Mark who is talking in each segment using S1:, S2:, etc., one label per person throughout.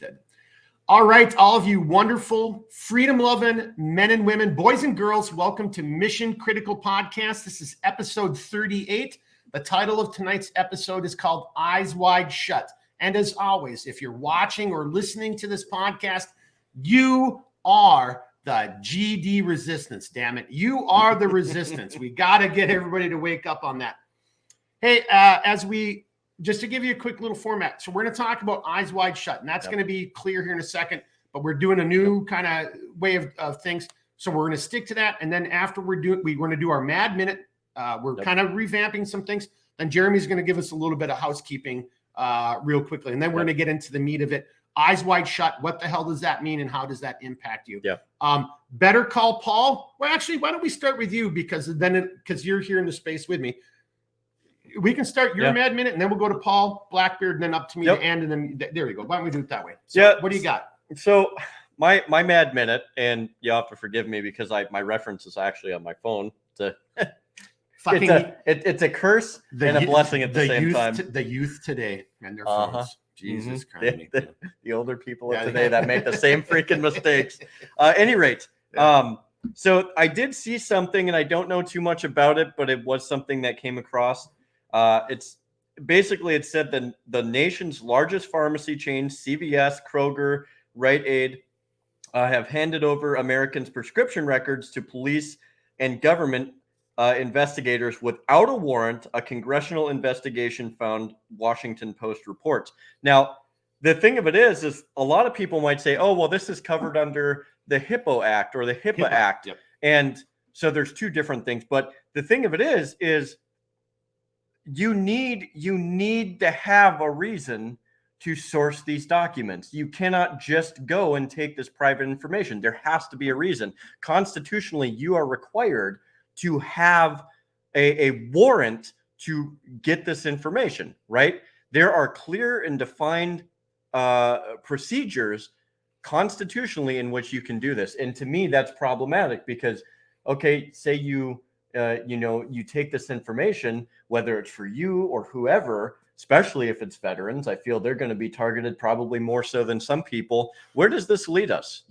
S1: did. All right, all of you wonderful, freedom-loving men and women, boys and girls, welcome to Mission Critical Podcast. This is episode 38. The title of tonight's episode is called Eyes Wide Shut. And as always, if you're watching or listening to this podcast, you are the GD resistance, damn it. You are the resistance. We got to get everybody to wake up on that. Hey, just to give you a quick little format. So we're going to talk about Eyes Wide Shut, and that's going to be clear here in a second, but we're doing a new kind of way of things. So we're going to stick to that. And then after we're going to do our Mad Minute. We're kind of revamping some things. Then Jeremy's going to give us a little bit of housekeeping real quickly. And then we're going to get into the meat of it. Eyes Wide Shut. What the hell does that mean? And how does that impact you? Better Call Paul. Well, actually, why don't we start with you? Because you're here in the space with me. We can start your Mad Minute, and then we'll go to Paul, Blackbeard, and then up to me to end, and then there you go. Why don't we do it that way? So, what do you got?
S2: So my Mad Minute, and you have to forgive me because my reference is actually on my phone. It's a curse and a blessing at the same time.
S1: The youth today and their phones. Jesus Christ.
S2: The older people of today that make the same freaking mistakes. Any rate, so I did see something, and I don't know too much about it, but it was something that came across. It said that the nation's largest pharmacy chains, CVS, Kroger, Rite Aid, have handed over Americans' prescription records to police and government investigators without a warrant, a congressional investigation found, Washington Post reports. Now, the thing of it is a lot of people might say, oh, well, this is covered under the HIPAA Act or the HIPAA Act.
S1: Yep.
S2: And so there's two different things. But the thing of it is you need to have a reason to source these documents. You cannot just go and take this private information. There has to be a reason. Constitutionally, you are required to have a warrant to get this information, right? There are clear and defined procedures constitutionally in which you can do this. And to me, that's problematic because, okay, say you take this information, whether it's for you or whoever, especially if it's veterans, I feel they're going to be targeted probably more so than some people. Where does this lead us?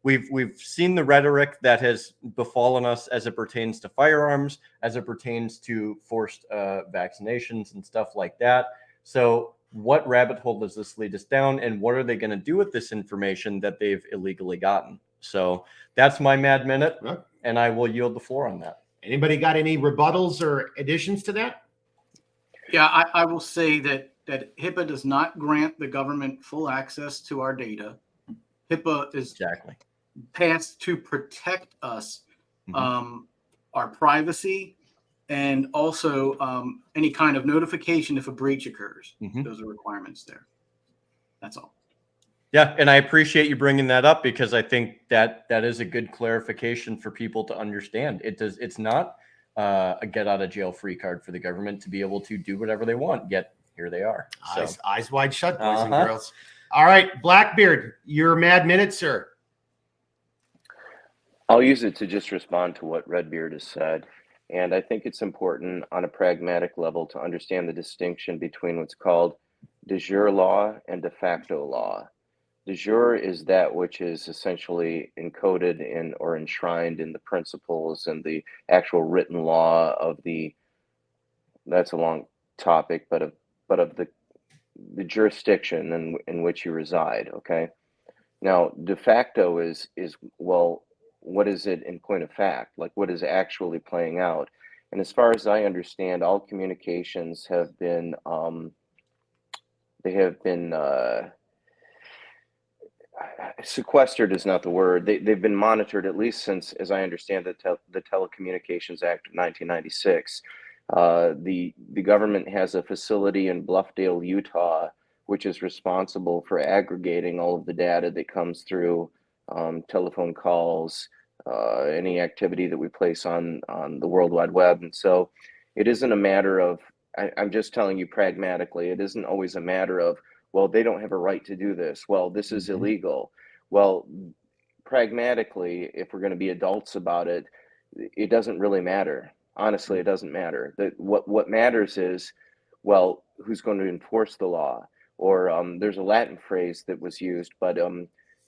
S2: We've seen the rhetoric that has befallen us as it pertains to firearms, as it pertains to forced vaccinations and stuff like that. So what rabbit hole does this lead us down, and what are they going to do with this information that they've illegally gotten? So that's my Mad Minute, and I will yield the floor on that.
S1: Anybody got any rebuttals or additions to that?
S3: Yeah, I will say that HIPAA does not grant the government full access to our data. HIPAA is passed to protect us, our privacy, and also any kind of notification if a breach occurs. Those are requirements there. That's all.
S2: Yeah, and I appreciate you bringing that up because I think that is a good clarification for people to understand. It's not a get out of jail free card for the government to be able to do whatever they want. Yet here they are.
S1: Eyes wide shut, boys and girls. All right, Blackbeard, your Mad Minute, sir.
S4: I'll use it to just respond to what Redbeard has said. And I think it's important on a pragmatic level to understand the distinction between what's called de jure law and de facto law. De jure is that which is essentially encoded in or enshrined in the principles and the actual written law of that's a long topic, but of the jurisdiction in which you reside. Okay. Now, de facto is well, what is it in point of fact? Like, what is actually playing out? And as far as I understand, all communications have been sequestered is not the word. They've been monitored at least since, as I understand, the Telecommunications Act of 1996. The government has a facility in Bluffdale, Utah, which is responsible for aggregating all of the data that comes through telephone calls, any activity that we place on the World Wide Web. And so it isn't a matter of, I'm just telling you pragmatically, it isn't always a matter of, well, they don't have a right to do this. Well, this is illegal. Well, pragmatically, if we're going to be adults about it, it doesn't really matter. Honestly, it doesn't matter. What matters is, well, who's going to enforce the law? or there's a Latin phrase that was used, but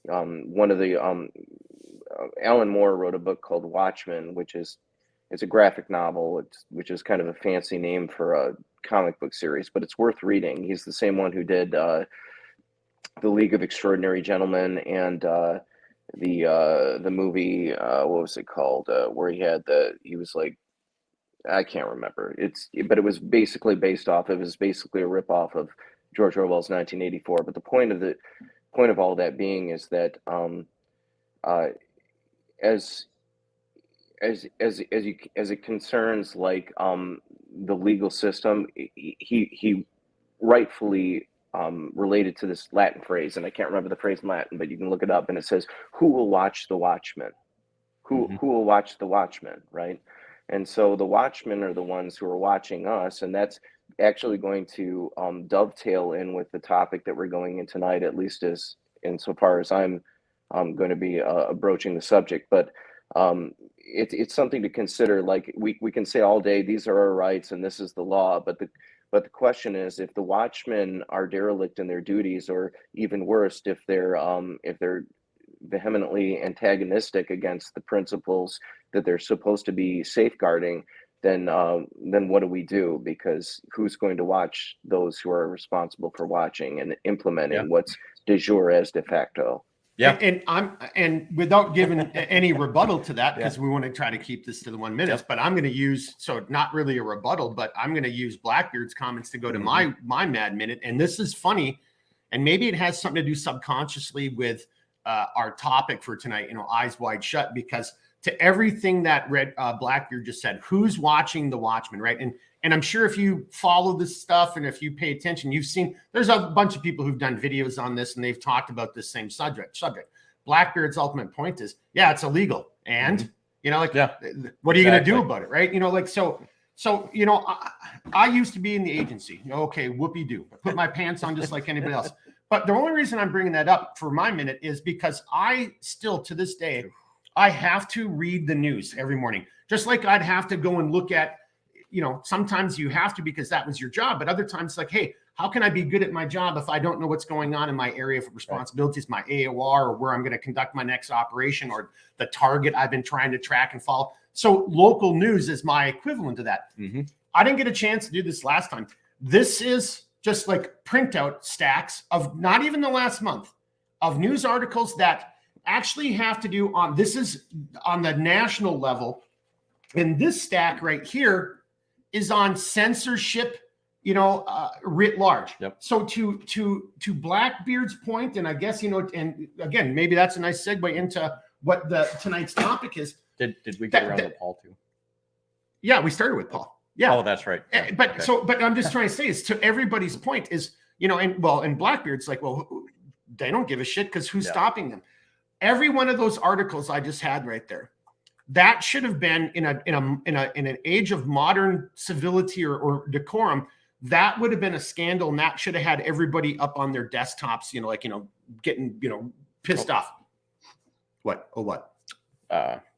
S4: one of the Alan Moore wrote a book called Watchmen, it's a graphic novel, which is kind of a fancy name for a comic book series, but it's worth reading. He's the same one who did the League of Extraordinary Gentlemen and the movie, what was it called, where he was like, I can't remember. But it was basically it was basically a ripoff of George Orwell's 1984. But the point of all that being is that as it concerns like the legal system, he rightfully related to this Latin phrase, and I can't remember the phrase in Latin, but you can look it up, and it says, "Who will watch the watchmen? Who will watch the watchmen?" Right? And so the watchmen are the ones who are watching us, and that's actually going to dovetail in with the topic that we're going in tonight, at least as insofar as I'm going to be broaching the subject. But it's something to consider. Like we can say all day, these are our rights and this is the law, but the question is, if the watchmen are derelict in their duties, or even worse, if they're vehemently antagonistic against the principles that they're supposed to be safeguarding, then what do we do? Because who's going to watch those who are responsible for watching and implementing what's de jure as de facto?
S1: Yeah. And without giving any rebuttal to that, because we want to try to keep this to the 1 minute, but I'm going to use, so not really a rebuttal, but I'm going to use Blackbeard's comments to go to my mad minute. And this is funny. And maybe it has something to do subconsciously with our topic for tonight, eyes wide shut, because to everything that Blackbeard just said, who's watching the Watchmen, right? And I'm sure if you follow this stuff and if you pay attention, you've seen there's a bunch of people who've done videos on this and they've talked about this same subject. Blackbeard's ultimate point is, it's illegal. And, what are you going to do about it? Right. I used to be in the agency. Okay. Whoopee-doo. I put my pants on just like anybody else. But the only reason I'm bringing that up for my minute is because I still, to this day, I have to read the news every morning, just like I'd have to go and look at, sometimes you have to because that was your job. But other times, like, hey, how can I be good at my job if I don't know what's going on in my area of responsibilities, my AOR, or where I'm going to conduct my next operation, or the target I've been trying to track and follow? So local news is my equivalent to that. I didn't get a chance to do this last time. This is just like printout stacks of not even the last month of news articles that actually have to do on, this is on the national level. And this stack right here is on censorship, writ large. So to Blackbeard's point, and I guess, and again, maybe that's a nice segue into what tonight's topic is.
S2: Did we get around to Paul too?
S1: Yeah, we started with Paul. Yeah.
S2: Oh, that's right. Yeah.
S1: But I'm just trying to say is, to everybody's point is, and Blackbeard's like, well, they don't give a shit because who's stopping them? Every one of those articles I just had right there, that should have been in an age of modern civility or decorum. That would have been a scandal, and that should have had everybody up on their desktops, getting pissed off. What? Oh, what?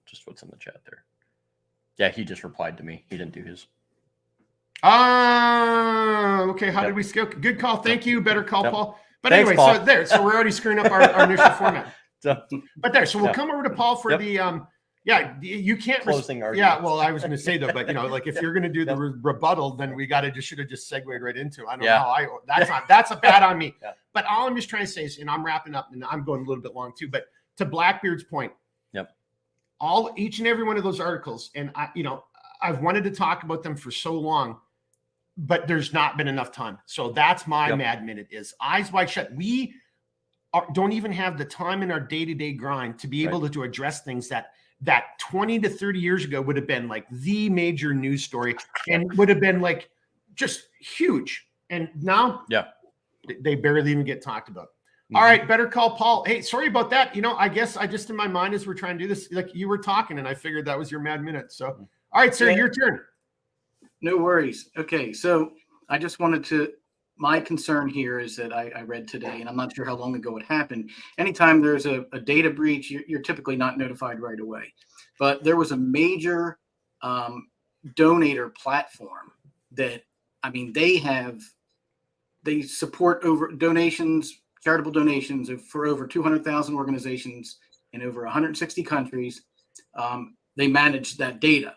S2: Just what's in the chat there. Yeah, he just replied to me. He didn't do his.
S1: Okay. How did we scale? Good call. Thank you. Better call, Paul. But anyway, Paul. So we're already screwing up our initial format. So we'll come over to Paul for the you can't
S2: closing argument.
S1: Yeah, well, I was going to say that, but like if you're going to do the rebuttal, then we should have just segued right into. I don't know how that's a bad on me. But all I'm just trying to say is, and I'm wrapping up, and I'm going a little bit long too. But to Blackbeard's point, each and every one of those articles, and I've wanted to talk about them for so long, but there's not been enough time. So that's my mad minute is eyes wide shut. We don't even have the time in our day-to-day grind to be able to address things that 20 to 30 years ago would have been like the major news story and would have been like just huge. And now they barely even get talked about. All right, better call Paul. Hey, sorry about that. I guess I just in my mind as we're trying to do this, like you were talking and I figured that was your mad minute. So, all right, sir, your turn.
S3: No worries. Okay, so I just wanted to, my concern here is that I read today, and I'm not sure how long ago it happened. Anytime there's a data breach, you're typically not notified right away. But there was a major donator platform that, they they support charitable donations for over 200,000 organizations in over 160 countries. They manage that data.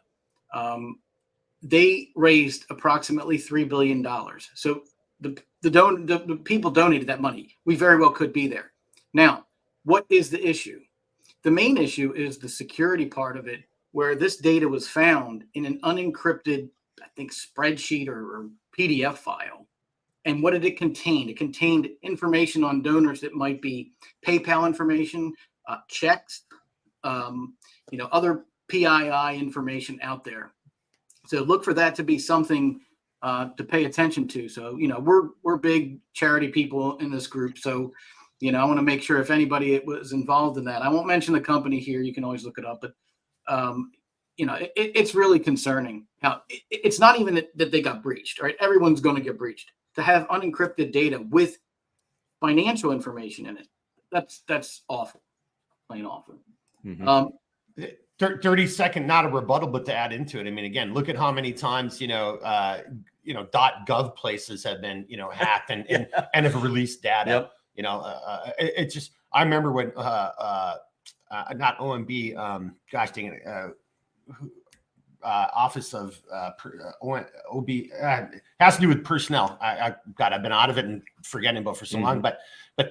S3: They raised approximately $3 billion. So the people donated that money. We very well could be there. Now, what is the issue? The main issue is the security part of it, where this data was found in an unencrypted, I think, spreadsheet or PDF file. And what did it contain? It contained information on donors that might be PayPal information, checks, other PII information out there. So look for that to be something to pay attention to. So, we're big charity people in this group. So, I want to make sure if anybody was involved in that, I won't mention the company here. You can always look it up. But, it's really concerning. Now, it's not even that they got breached, right? Everyone's going to get breached. To have unencrypted data with financial information in it, that's awful, plain awful.
S2: Mm-hmm.
S1: 30-second, not a rebuttal, but to add into it. I mean, again, look at how many times, .gov places have been, hacked and have released data.
S2: Yep.
S1: It's just, I remember when, not OMB, gosh dang it, Office of OB has to do with personnel. I've been out of it and forgetting about for so long, but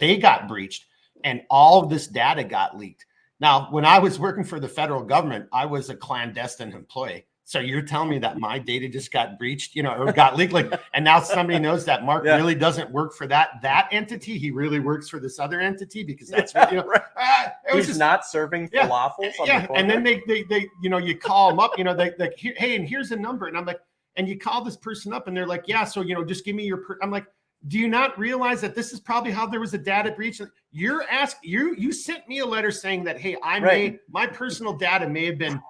S1: they got breached and all of this data got leaked. Now, when I was working for the federal government, I was a clandestine employee. So you're telling me that my data just got breached, or got leaked, and now somebody knows that Mark really doesn't work for that entity. He really works for this other entity because that's what,
S2: He's just not serving falafels.
S1: And then they you call them up, they hey, and here's a number, and I'm like, and you call this person up, and they're like, yeah, so just give me your. I'm like, do you not realize that this is probably how there was a data breach? You sent me a letter saying that, hey, my personal data may have been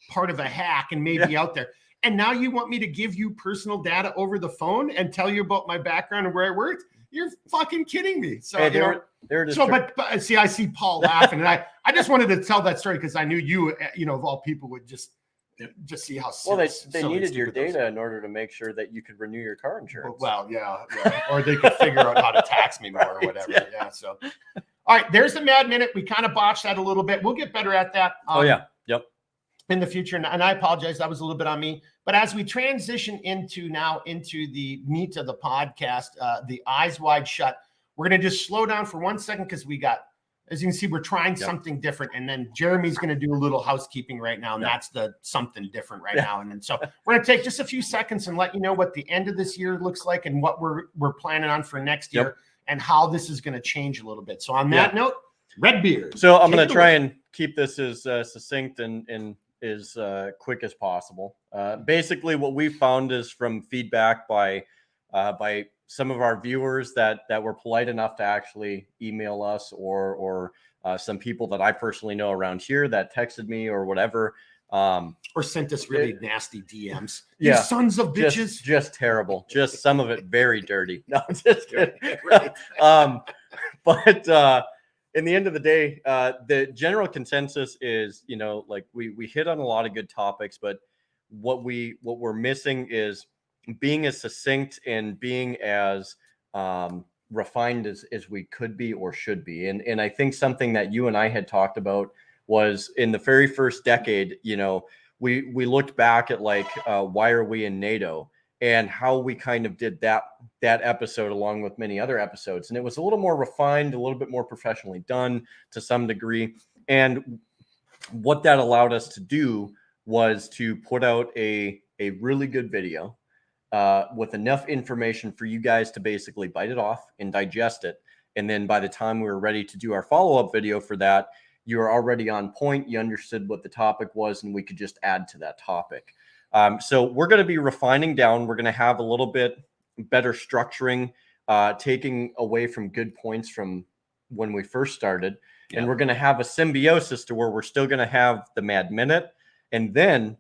S1: part of a hack and may be out there. And now you want me to give you personal data over the phone and tell you about my background and where I worked? You're fucking kidding me. So, but see, I see Paul laughing, and I just wanted to tell that story because I knew you, of all people, would just see how silly,
S2: they needed your data in order to make sure that you could renew your car insurance.
S1: Well, yeah. Or they could figure out how to tax me more or whatever. Yeah. So, all right, there's the Mad Minute. We kind of botched that a little bit. We'll get better at that.
S2: Yep.
S1: In the future, and I apologize, that was a little bit on me. But as we transition into the meat of the podcast, the eyes wide shut, we're going to just slow down for 1 second because we got, as you can see, we're trying something different, and then Jeremy's going to do a little housekeeping right now, and that's the something different right now. And then so we're going to take just a few seconds and let you know what the end of this year looks like and what we're planning on for next year and how this is going to change a little bit. So on that note, Redbeard.
S2: So I'm going to try and keep this as succinct and as quick as possible. Basically, what we found is from feedback by some of our viewers that were polite enough to actually email us, or some people that I personally know around here that texted me or whatever,
S1: or sent us really nasty DMs. You sons of bitches.
S2: Just terrible. Just some of it very dirty. No, I'm just kidding. But in the end of the day, the general consensus is, we hit on a lot of good topics, but what we're missing is being as succinct and being as refined as we could be or should be. And I think something that you and I had talked about was in the very first decade, we looked back at why are we in NATO? And how we kind of did that episode along with many other episodes. And it was a little more refined, a little bit more professionally done to some degree. And what that allowed us to do was to put out a really good video with enough information for you guys to basically bite it off and digest it. And then by the time we were ready to do our follow-up video for that, you were already on point. You understood what the topic was, and we could just add to that topic. So we're going to be refining down. We're going to have a little bit better structuring, taking away from good points from when we first started. Yeah. And we're going to have a symbiosis to where we're still going to have the Mad Minute. And then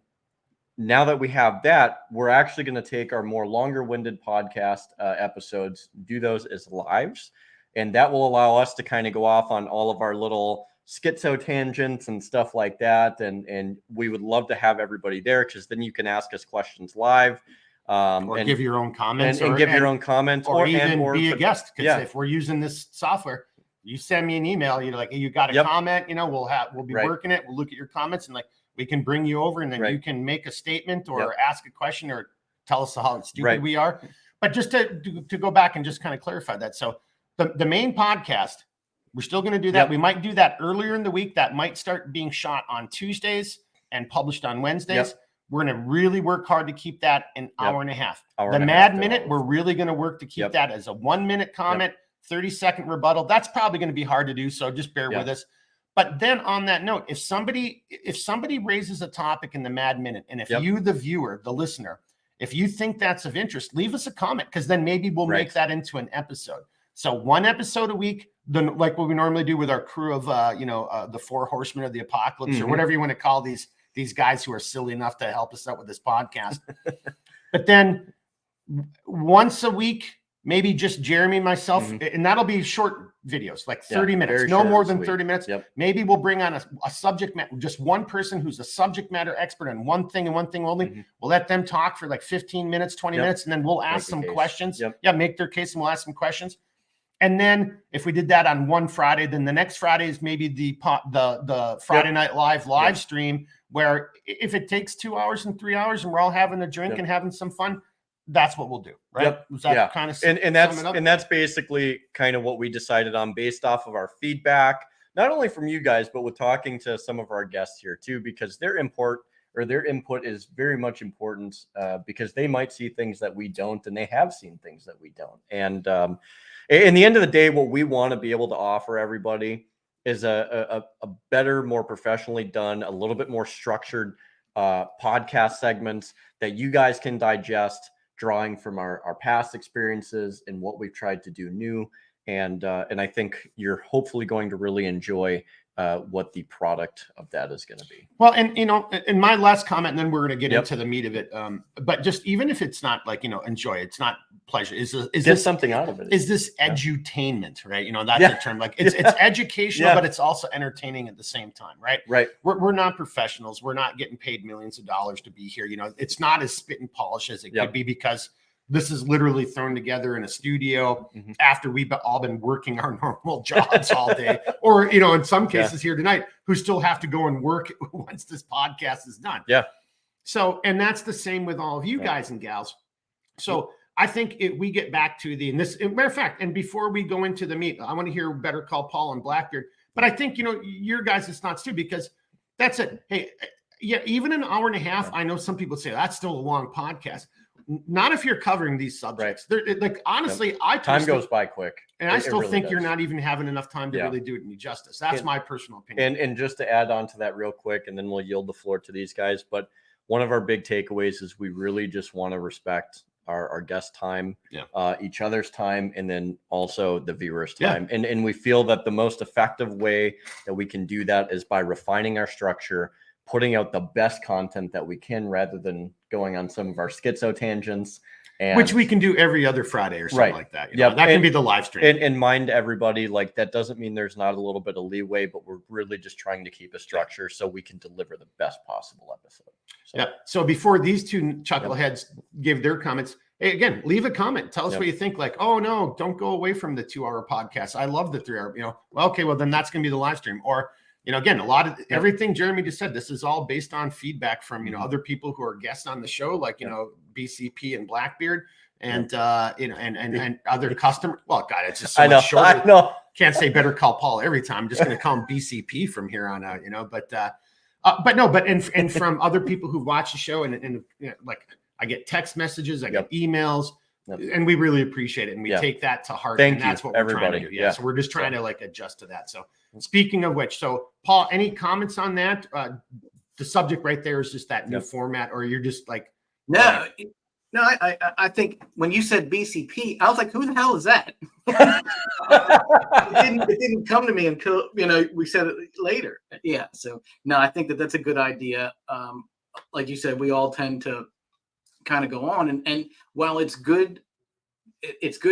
S2: now that we have that, we're actually going to take our more longer-winded podcast episodes, do those as lives. And that will allow us to kind of go off on all of our little schizo tangents and stuff like that, and we would love to have everybody there because then you can ask us questions live.
S1: or give your own comments,
S2: and give your own comments,
S1: or even be a guest. Because if we're using this software, you send me an email, you're like, you got a comment, we'll be working it. We'll look at your comments and like, we can bring you over and then you can make a statement or ask a question or tell us how stupid we are. But just to go back and just kind of clarify that. So the main podcast, we're still going to do that. We might do that earlier in the week. That might start being shot on Tuesdays and published on Wednesdays. We're going to really work hard to keep that an hour and a half. The Mad Minute, we're really going to work to keep that as a 1 minute comment, 30-second rebuttal. That's probably going to be hard to do. So just bear with us. But then on that note, if somebody raises a topic in the Mad Minute, and if you, the viewer, the listener, if you think that's of interest, leave us a comment, because then maybe we'll make that into an episode. So 1 episode a week, like what we normally do with our crew of, the 4 horsemen of the apocalypse, or whatever you want to call these guys who are silly enough to help us out with this podcast. But then once a week, maybe just Jeremy and myself, and that'll be short videos, like 30 minutes, no more than 30 minutes. Maybe we'll bring on a subject matter, just one person who's a subject matter expert on one thing and one thing only. We'll let them talk for like 15 minutes, 20 minutes, and then we'll ask some questions. Make their case and we'll ask some questions. And then if we did that on one Friday, then the next Friday is maybe the Friday Night live stream, where if it takes 2 hours and 3 hours and we're all having a drink and having some fun, that's what we'll do, right? Kind of
S2: and that's basically kind of what we decided on based off of our feedback, not only from you guys, but with talking to some of our guests here too, because their input is very much important, because they might see things that we don't, and they have seen things that we don't. And in the end of the day, what we want to be able to offer everybody is a better, more professionally done, a little bit more structured podcast segments that you guys can digest, drawing from our past experiences and what we've tried to do new. And I think you're hopefully going to really enjoy what the product of that is going to be.
S1: Well, and in my last comment, and then we're going to get into the meat of it. But just even if it's not like, enjoy, it's not pleasure. Is this
S2: something out of it?
S1: Is this edutainment, right? That's the term. Like it's educational, but it's also entertaining at the same time, right?
S2: Right.
S1: We're not professionals. We're not getting paid millions of dollars to be here. It's not as spit and polish as it could be, because this is literally thrown together in a studio after we've all been working our normal jobs all day, or, in some cases here tonight, who still have to go and work once this podcast is done. So, and that's the same with all of you guys and gals. So I think we get back to matter of fact, and before we go into the meat, I want to hear Better Call Paul and Blackbeard, but I think, your guys' thoughts too, because that's it. Hey, even an hour and a half, I know some people say that's still a long podcast. Not if you're covering these subjects. Like, honestly,
S2: time goes by quick,
S1: and I still think you're not even having enough time to really do it any justice. That's my personal opinion.
S2: And just to add on to that real quick, and then we'll yield the floor to these guys. But one of our big takeaways is we really just want to respect our guest time, each other's time, and then also the viewers' time. And we feel that the most effective way that we can do that is by refining our structure, putting out the best content that we can, rather than going on some of our schizo tangents,
S1: which we can do every other Friday or something like that. That can be the live stream.
S2: And mind everybody, like, that doesn't mean there's not a little bit of leeway, but we're really just trying to keep a structure so we can deliver the best possible episode.
S1: So before these two chuckleheads give their comments, hey, again, leave a comment. Tell us what you think. Like, oh no, don't go away from the 2-hour podcast. I love the 3-hour. Okay, well then that's going to be the live stream. Or again, a lot of everything Jeremy just said, this is all based on feedback from, other people who are guests on the show, like, BCP and Blackbeard and, and other customers. Well, God, it's just so much shorter.
S2: I know.
S1: Can't say Better Call Paul every time. I'm just going to call him BCP from here on out, and from other people who watch the show and like, I get text messages, I get emails, and we really appreciate it. And we take that to heart.
S2: Thank
S1: and that's
S2: you,
S1: what we're
S2: everybody.
S1: trying to do. So we're just trying to like adjust to that. So speaking of which, so Paul, any comments on that? The subject right there is just that new format, or you're just like,
S3: no, I think when you said BCP, I was like, who the hell is that? It didn't come to me until, we said it later. Yeah. So no, I think that's a good idea. Like you said, we all tend to kind of go on, and while it's good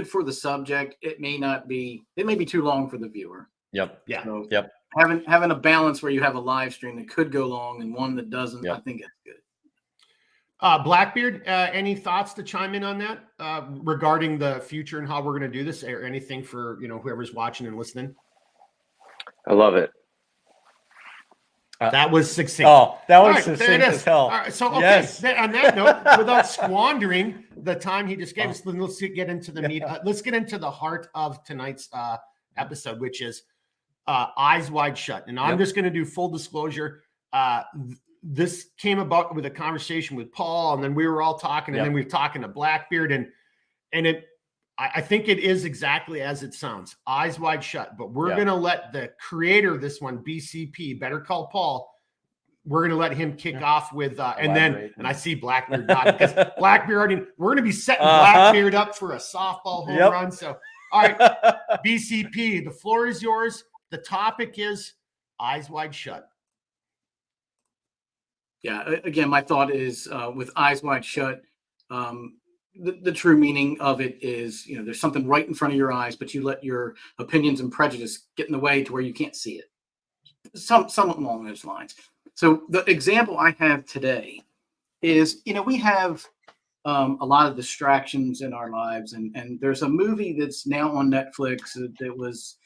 S3: for the subject, it may be too long for the viewer. So having a balance where you have a live stream that could go long and one that doesn't, I think it's good.
S1: Blackbeard, any thoughts to chime in on that regarding the future and how we're going to do this, or anything for whoever's watching and listening?
S4: I love it.
S1: That was succinct.
S2: Oh, that was
S1: right,
S2: succinct as hell.
S1: All right, so, okay,
S2: yes.
S1: On that note, without squandering the time he just gave us, let's get into the meat. Let's get into the heart of tonight's episode, which is Eyes Wide Shut. And I'm just going to do full disclosure. This came about with a conversation with Paul, and then we were all talking, and then we were talking to Blackbeard, and I think it is exactly as it sounds, Eyes Wide Shut. But we're going to let the creator of this one, BCP, Better Call Paul, we're going to let him kick off with, and I see Blackbeard nodding, because Blackbeard already, we're going to be setting Blackbeard up for a softball home run. So, all right, BCP, the floor is yours. The topic is Eyes Wide Shut.
S3: Yeah, again, my thought is with Eyes Wide Shut, the true meaning of it is, there's something right in front of your eyes, but you let your opinions and prejudice get in the way to where you can't see it. Somewhat along those lines. So the example I have today is, we have a lot of distractions in our lives, and there's a movie that's now on Netflix that was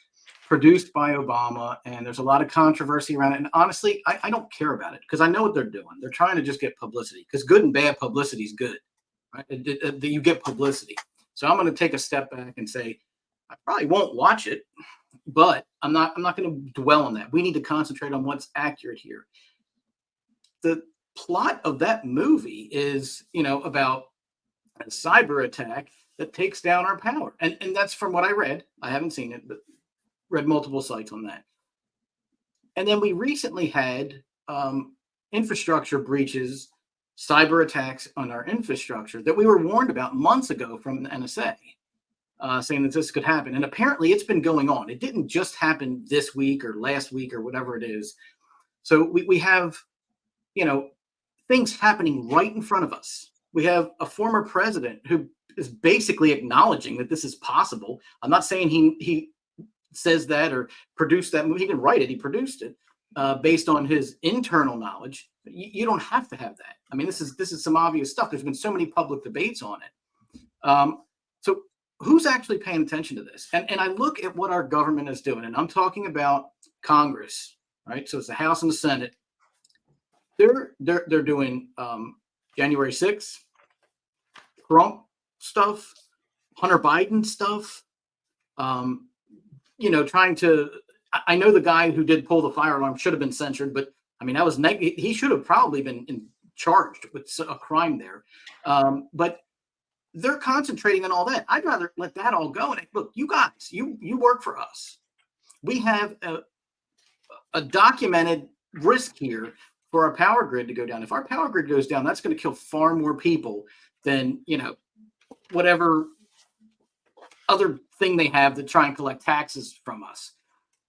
S3: produced by Obama, and there's a lot of controversy around it. And honestly, I don't care about it, because I know what they're doing. They're trying to just get publicity, because good and bad publicity is good, right? You get publicity. So I'm going to take a step back and say, I probably won't watch it, but I'm not going to dwell on that. We need to concentrate on what's accurate here. The plot of that movie is, about a cyber attack that takes down our power. And that's from what I read. I haven't seen it, but read multiple sites on that. And then we recently had infrastructure breaches, cyber attacks on our infrastructure that we were warned about months ago from the NSA, saying that this could happen. And apparently it's been going on. It didn't just happen this week or last week or whatever it is. So we have, things happening right in front of us. We have a former president who is basically acknowledging that this is possible. I'm not saying he says that or produced that movie. He didn't write it. He produced it based on his internal knowledge. You don't have to have that. I mean, this is some obvious stuff. There's been so many public debates on it. So who's actually paying attention to this? And I look at what our government is doing, and I'm talking about Congress, right? So it's the House and the Senate. They're doing January 6th, Trump stuff, Hunter Biden stuff. Trying to, I know the guy who did pull the fire alarm should have been censured, but I mean, that was he should have probably been charged with a crime there. But they're concentrating on all that. I'd rather let that all go. And look, you guys, you work for us. We have a documented risk here for our power grid to go down. If our power grid goes down, that's going to kill far more people than, whatever other thing they have to try and collect taxes from us.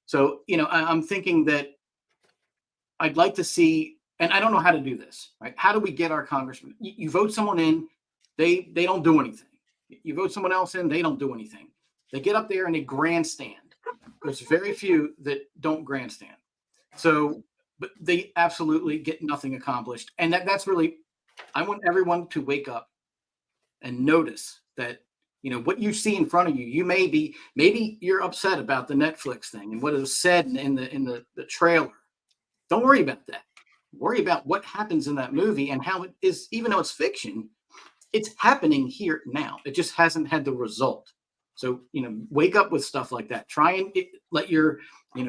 S3: So, I'm thinking that I'd like to see, and I don't know how to do this, right? How do we get our congressmen? You vote someone in, they don't do anything. You vote someone else in, they don't do anything. They get up there and they grandstand. There's very few that don't grandstand. So, but they absolutely get nothing accomplished. And that's really, I want everyone to wake up and notice that, what you see in front of you, maybe you're upset about the Netflix thing and what is said in the trailer. Don't worry about that. Worry about what happens in that movie and how it is, even though it's fiction, it's happening here now. It just hasn't had the result. So, wake up with stuff like that. Try and let your,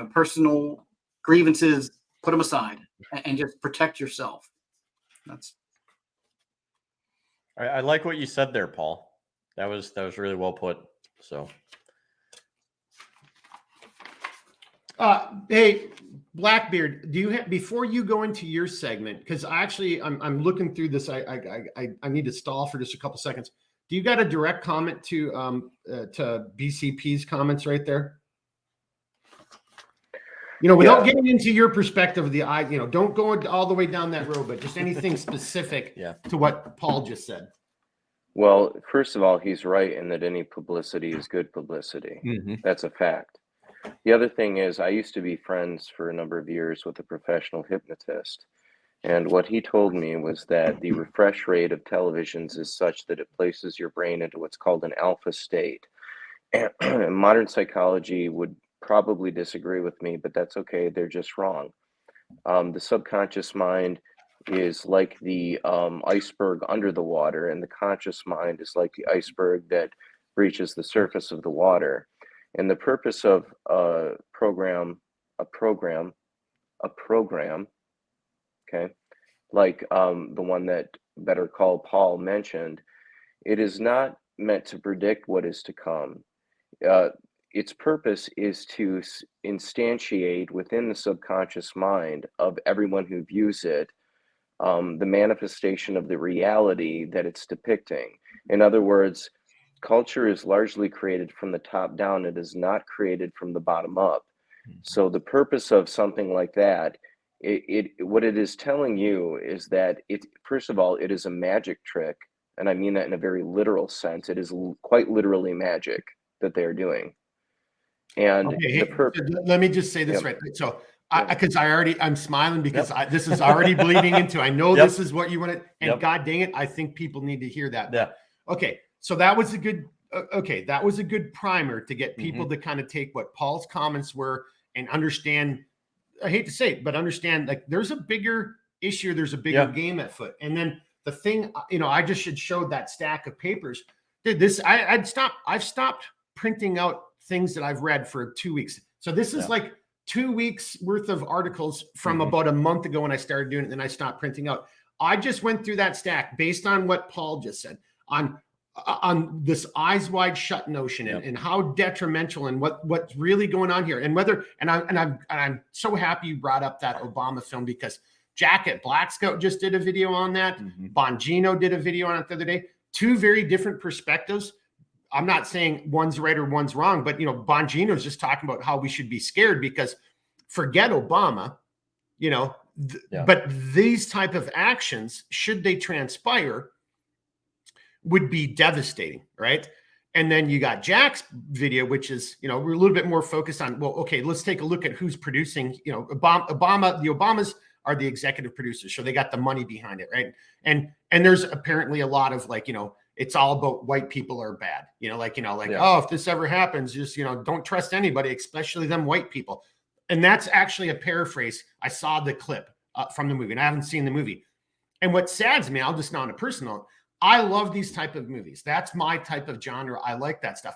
S3: personal grievances, put them aside and just protect yourself.
S2: I like what you said there, Paul. That was really well put. So,
S1: hey, Blackbeard, do you have, before you go into your segment, because I'm looking through this. I need to stall for just a couple seconds. Do you got a direct comment to BCP's comments right there? Without getting into your perspective of the eye, don't go all the way down that road, but just anything specific to what Paul just said.
S4: Well, first of all, he's right in that any publicity is good publicity.
S2: Mm-hmm.
S4: That's a fact. The other thing is, I used to be friends for a number of years with a professional hypnotist. And what he told me was that the refresh rate of televisions is such that it places your brain into what's called an alpha state. And modern psychology would probably disagree with me, but that's okay. They're just wrong. The subconscious mind is like the iceberg under the water, and the conscious mind is like the iceberg that breaches the surface of the water. And the purpose of a program, okay, like the one that Better Call Paul mentioned, it is not meant to predict what is to come. Its purpose is to instantiate within the subconscious mind of everyone who views it the manifestation of the reality that it's depicting. In other words, culture is largely created from the top down. It is not created from the bottom up. So the purpose of something like that, what it is telling you is that first of all, it is a magic trick. And I mean that in a very literal sense. It is quite literally magic that they are doing. And
S1: okay, let me just say this right. So because I'm smiling because this is already bleeding into, I know this is what you wanted. And God dang it, I think people need to hear that.
S2: Yeah.
S1: Okay. So that was a good primer to get people to kind of take what Paul's comments were and understand. I hate to say it, but understand like there's a bigger issue. There's a bigger game at foot. And then the thing, I just should show that stack of papers. Dude, I've stopped printing out things that I've read for 2 weeks. So this is like 2 weeks worth of articles from about a month ago when I started doing it. And then I stopped printing out. I just went through that stack based on what Paul just said on this eyes wide shut notion and how detrimental and what's really going on here. And I'm so happy you brought up that Obama film because Jack at Black Scout just did a video on that. Bongino did a video on it the other day. Two very different perspectives. I'm not saying one's right or one's wrong, but Bongino's just talking about how we should be scared because forget Obama, but these type of actions, should they transpire, would be devastating, right? And then you got Jack's video, which is, we're a little bit more focused on, well, okay, let's take a look at who's producing, the Obamas are the executive producers. So they got the money behind it, right? And there's apparently a lot of like, it's all about white people are bad, oh, if this ever happens, just, don't trust anybody, especially them white people. And that's actually a paraphrase. I saw the clip from the movie and I haven't seen the movie. And what saddens me, I'll just not on a personal, I love these type of movies. That's my type of genre. I like that stuff.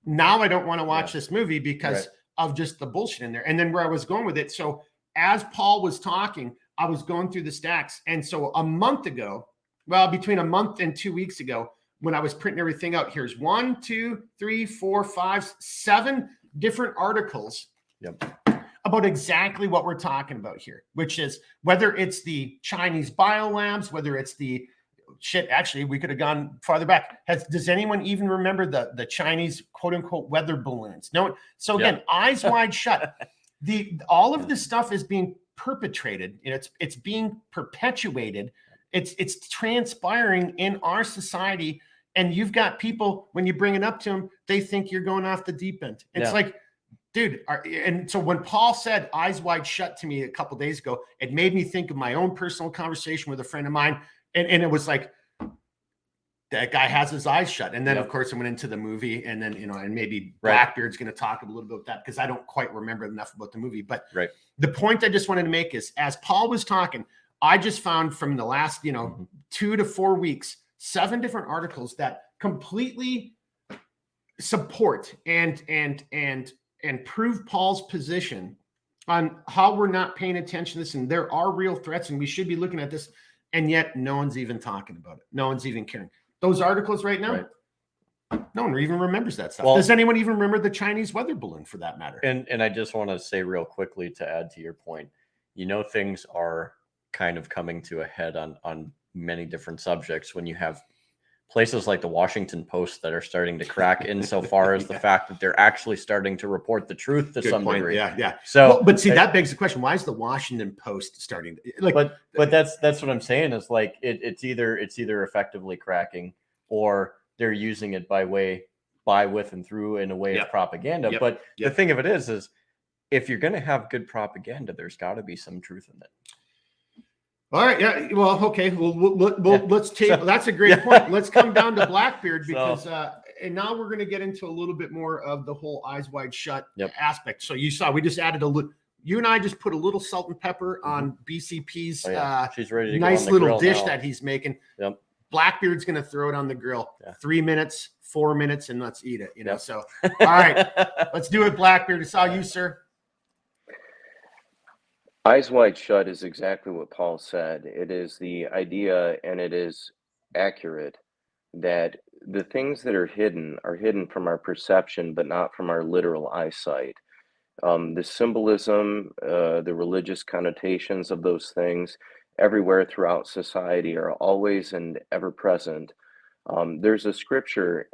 S1: Now I don't want to watch this movie because of just the bullshit in there. And then where I was going with it. So as Paul was talking, I was going through the stacks. And so a month ago, between a month and 2 weeks ago, when I was printing everything out, here's 1, 2, 3, 4, 5, 7 different articles about exactly what we're talking about here, which is whether it's the Chinese biolabs, whether it's the actually, we could have gone farther back. Does anyone even remember the Chinese quote unquote weather balloons? No. So again, eyes wide shut. All of this stuff is being perpetrated. It's being perpetuated. It's transpiring in our society. And you've got people, when you bring it up to them, they think you're going off the deep end. It's like, dude. And so when Paul said eyes wide shut to me a couple of days ago, it made me think of my own personal conversation with a friend of mine. And it was like, that guy has his eyes shut. And then, of course, I went into the movie and then, and maybe Blackbeard's going to talk a little bit about that because I don't quite remember enough about the movie. But the point I just wanted to make is, as Paul was talking, I just found from the last, 2 to 4 weeks, 7 different articles that completely support and prove Paul's position on how we're not paying attention to this. And there are real threats and we should be looking at this. And yet no one's even talking about it. No one's even caring. Those articles right now, no one even remembers that stuff. Does anyone even remember the Chinese weather balloon for that matter?
S2: And I just want to say real quickly to add to your point, things are kind of coming to a head on many different subjects when you have places like the Washington Post that are starting to crack insofar as the fact that they're actually starting to report the truth to some degree.
S1: Yeah.
S2: So,
S1: but see, that begs the question: why is the Washington Post starting?
S2: But that's what I'm saying is like it's either effectively cracking or they're using it by, with, and through in a way of propaganda. But the thing of it is if you're going to have good propaganda, there's got to be some truth in it.
S1: All right. Yeah. Well, okay. Let's take. That's a great point. Let's come down to Blackbeard because, and now we're going to get into a little bit more of the whole eyes wide shut aspect. So you saw we just added a little. You and I just put a little salt and pepper on BCP's
S2: She's ready to
S1: nice
S2: go on the
S1: little
S2: grill
S1: dish
S2: now.
S1: that he's making.
S2: Yep.
S1: Blackbeard's going to throw it on the grill. 3 minutes, 4 minutes, and let's eat it. You know. So all right, let's do it, Blackbeard. It's all you, sir.
S4: Eyes wide shut is exactly what Paul said. It is the idea, and it is accurate, that the things that are hidden from our perception, but not from our literal eyesight. The symbolism, the religious connotations of those things everywhere throughout society are always and ever present. There's a scripture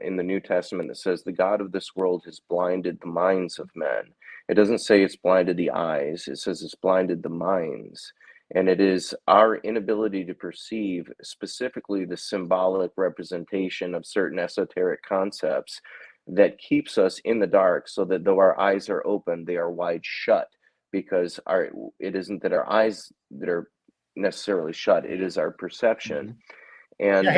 S4: in the New Testament that says the God of this world has blinded the minds of men. It doesn't say it's blinded the eyes. It says it's blinded the minds. And it is our inability to perceive specifically the symbolic representation of certain esoteric concepts that keeps us in the dark, so that though our eyes are open, they are wide shut, because it isn't that our eyes that are necessarily shut, it is our perception. And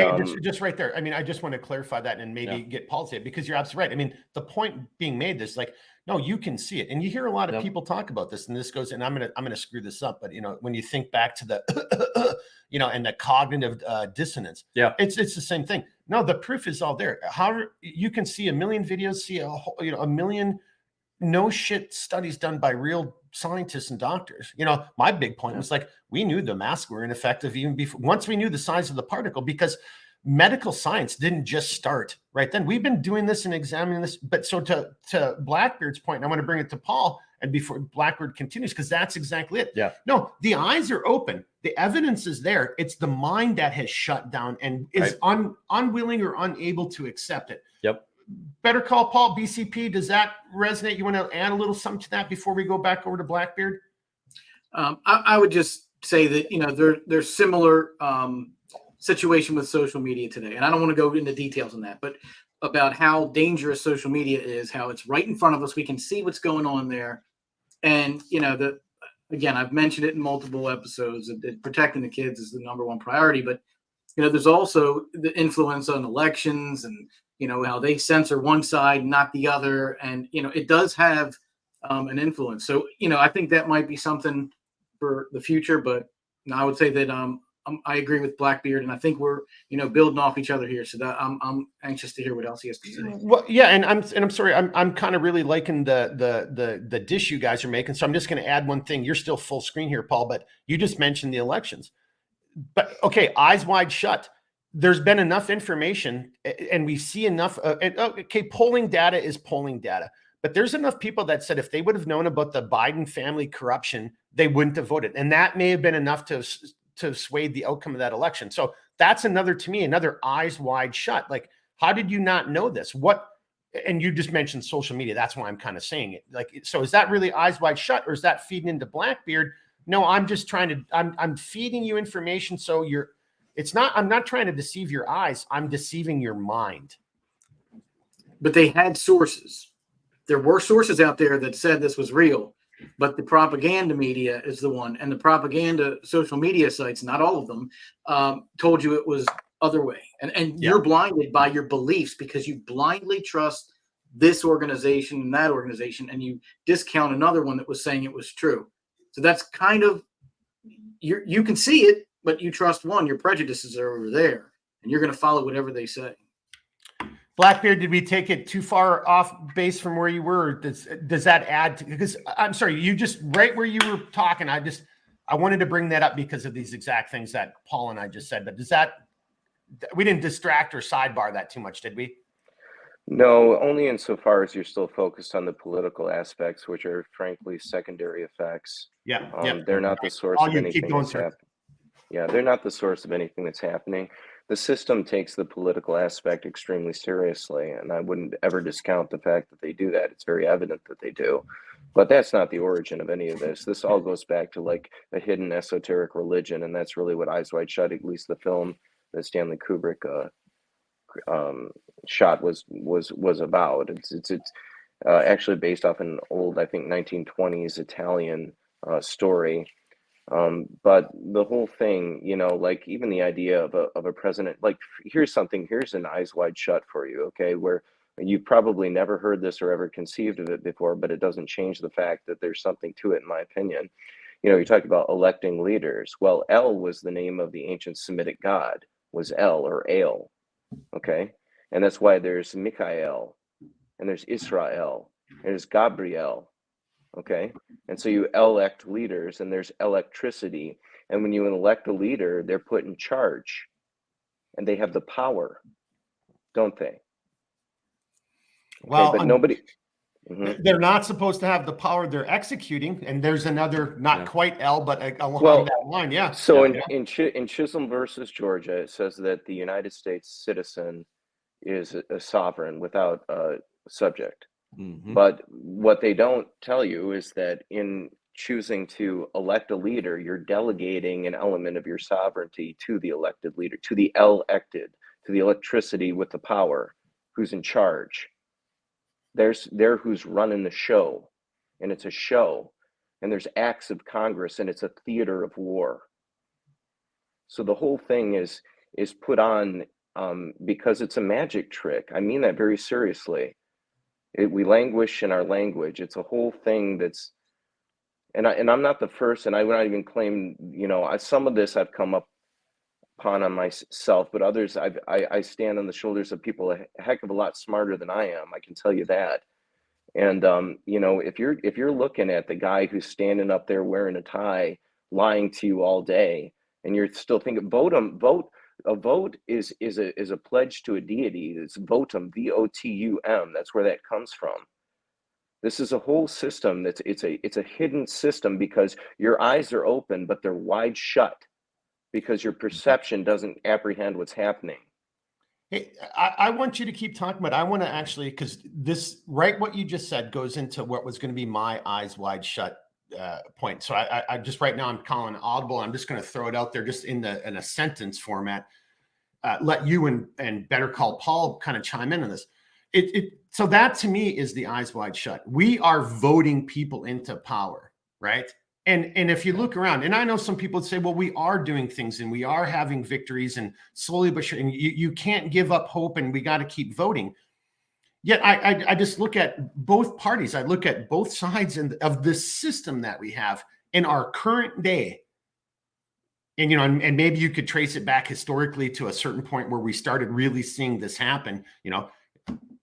S1: just right there. I mean, I just want to clarify that and maybe get Paul to say it, because you're absolutely right. I mean, the point being made is like, no, you can see it. And you hear a lot of people talk about this, and this goes, and I'm going to screw this up, but when you think back to the, and the cognitive dissonance, it's the same thing. No, the proof is all there. How you can see a million videos, see a million no shit studies done by real scientists and doctors. My big point was like, we knew the masks were ineffective even before, once we knew the size of the particle, because medical science didn't just start right then. We've been doing this and examining this. But so to Blackbeard's point, and I want to bring it to Paul, and before Blackbeard continues, because that's exactly it. No, the eyes are open. The evidence is there. It's the mind that has shut down and is unwilling or unable to accept it. Better Call Paul, BCP. Does that resonate? You want to add a little something to that before we go back over to Blackbeard?
S3: I would just say that, there's similar situation with social media today. And I don't want to go into details on that, but about how dangerous social media is, how it's right in front of us. We can see what's going on there. And, again, I've mentioned it in multiple episodes that protecting the kids is the number one priority. But, there's also the influence on elections and, how they censor one side, not the other. And, it does have an influence. So, I think that might be something for the future. But I would say that I agree with Blackbeard, and I think we're building off each other here. So that I'm anxious to hear what else he has to say.
S1: Well, yeah, and I'm sorry, I'm kind of really liking the dish you guys are making. So I'm just going to add one thing. You're still full screen here, Paul, but you just mentioned the elections. But okay, eyes wide shut. There's been enough information, and we see enough. Polling data is polling data, but there's enough people that said if they would have known about the Biden family corruption, they wouldn't have voted, and that may have been enough to sway the outcome of that election. So that's to me, another eyes wide shut. Like, how did you not know this? And you just mentioned social media. That's why I'm kind of saying it. Like, so is that really eyes wide shut, or is that feeding into Blackbeard? No, I'm just I'm feeding you information. So I'm not trying to deceive your eyes. I'm deceiving your mind.
S3: But they had sources. There were sources out there that said this was real. But the propaganda media is the one, and the propaganda social media sites, not all of them, told you it was other way. And you're blinded by your beliefs because you blindly trust this organization and that organization, and you discount another one that was saying it was true. So that's kind of, you can see it, but you trust one. Your prejudices are over there, and you're going to follow whatever they say.
S1: Blackbeard, did we take it too far off base from where you were? Does that add to, because I'm sorry, you just right where you were talking, I wanted to bring that up because of these exact things that Paul and I just said, but we didn't distract or sidebar that too much, did we?
S4: No, only insofar as you're still focused on the political aspects, which are frankly secondary effects. They're not the source of anything that's happening. They're not the source of anything that's happening. The system takes the political aspect extremely seriously, and I wouldn't ever discount the fact that they do that. It's very evident that they do. But that's not the origin of any of this. This all goes back to like a hidden esoteric religion, and that's really what Eyes Wide Shut, at least the film that Stanley Kubrick shot, was about. It's actually based off an old, I think, 1920s Italian story But the whole thing, you know, like even the idea of a president, like here's an eyes wide shut for you, okay, where you've probably never heard this or ever conceived of it before, but it doesn't change the fact that there's something to it, in my opinion. You know, you talk about electing leaders. Well, El was the name of the ancient Semitic god, was El or Ale, okay? And that's why there's Michael, and there's Israel, and there's Gabriel, okay? And so you elect leaders, and there's electricity. And when you elect a leader, they're put in charge, and they have the power, don't they? Okay,
S1: well,
S4: but nobody...
S1: They're not supposed to have the power they're executing, and there's another, not quite L, but along that line, yeah.
S4: So in Chisholm versus Georgia, it says that the United States citizen is a sovereign without a subject. But what they don't tell you is that in choosing to elect a leader, you're delegating an element of your sovereignty to the elected leader, to the elected, to the electricity with the power, who's in charge. They're who's running the show, and it's a show, and there's acts of Congress, and it's a theater of war. So the whole thing is put on because it's a magic trick. I mean that very seriously. We languish in our language. It's a whole thing that's, and I'm not the first, and I would not even claim, you know, some of this I've come upon on myself, but others I stand on the shoulders of people a heck of a lot smarter than I am. I can tell you that. And you know, if you're looking at the guy who's standing up there wearing a tie, lying to you all day, and you're still thinking vote. A vote is a pledge to a deity. It's votum, votum. That's where that comes from. This is a whole system it's a hidden system, because your eyes are open, but they're wide shut, because your perception doesn't apprehend what's happening.
S1: Hey, I want you to keep talking, but I want to actually, because this, right, what you just said goes into what was going to be my eyes wide shut point. So I just right now I'm calling audible. I'm just going to throw it out there just in a sentence format. Let you and Better Call Paul kind of chime in on this. So that to me is the eyes wide shut. We are voting people into power, right? And if you look around, and I know some people say, well, we are doing things and we are having victories, and slowly but surely, and you can't give up hope, and we got to keep voting. Yet I just look at both parties. I look at both sides of this system that we have in our current day. And, you know, and maybe you could trace it back historically to a certain point where we started really seeing this happen. You know,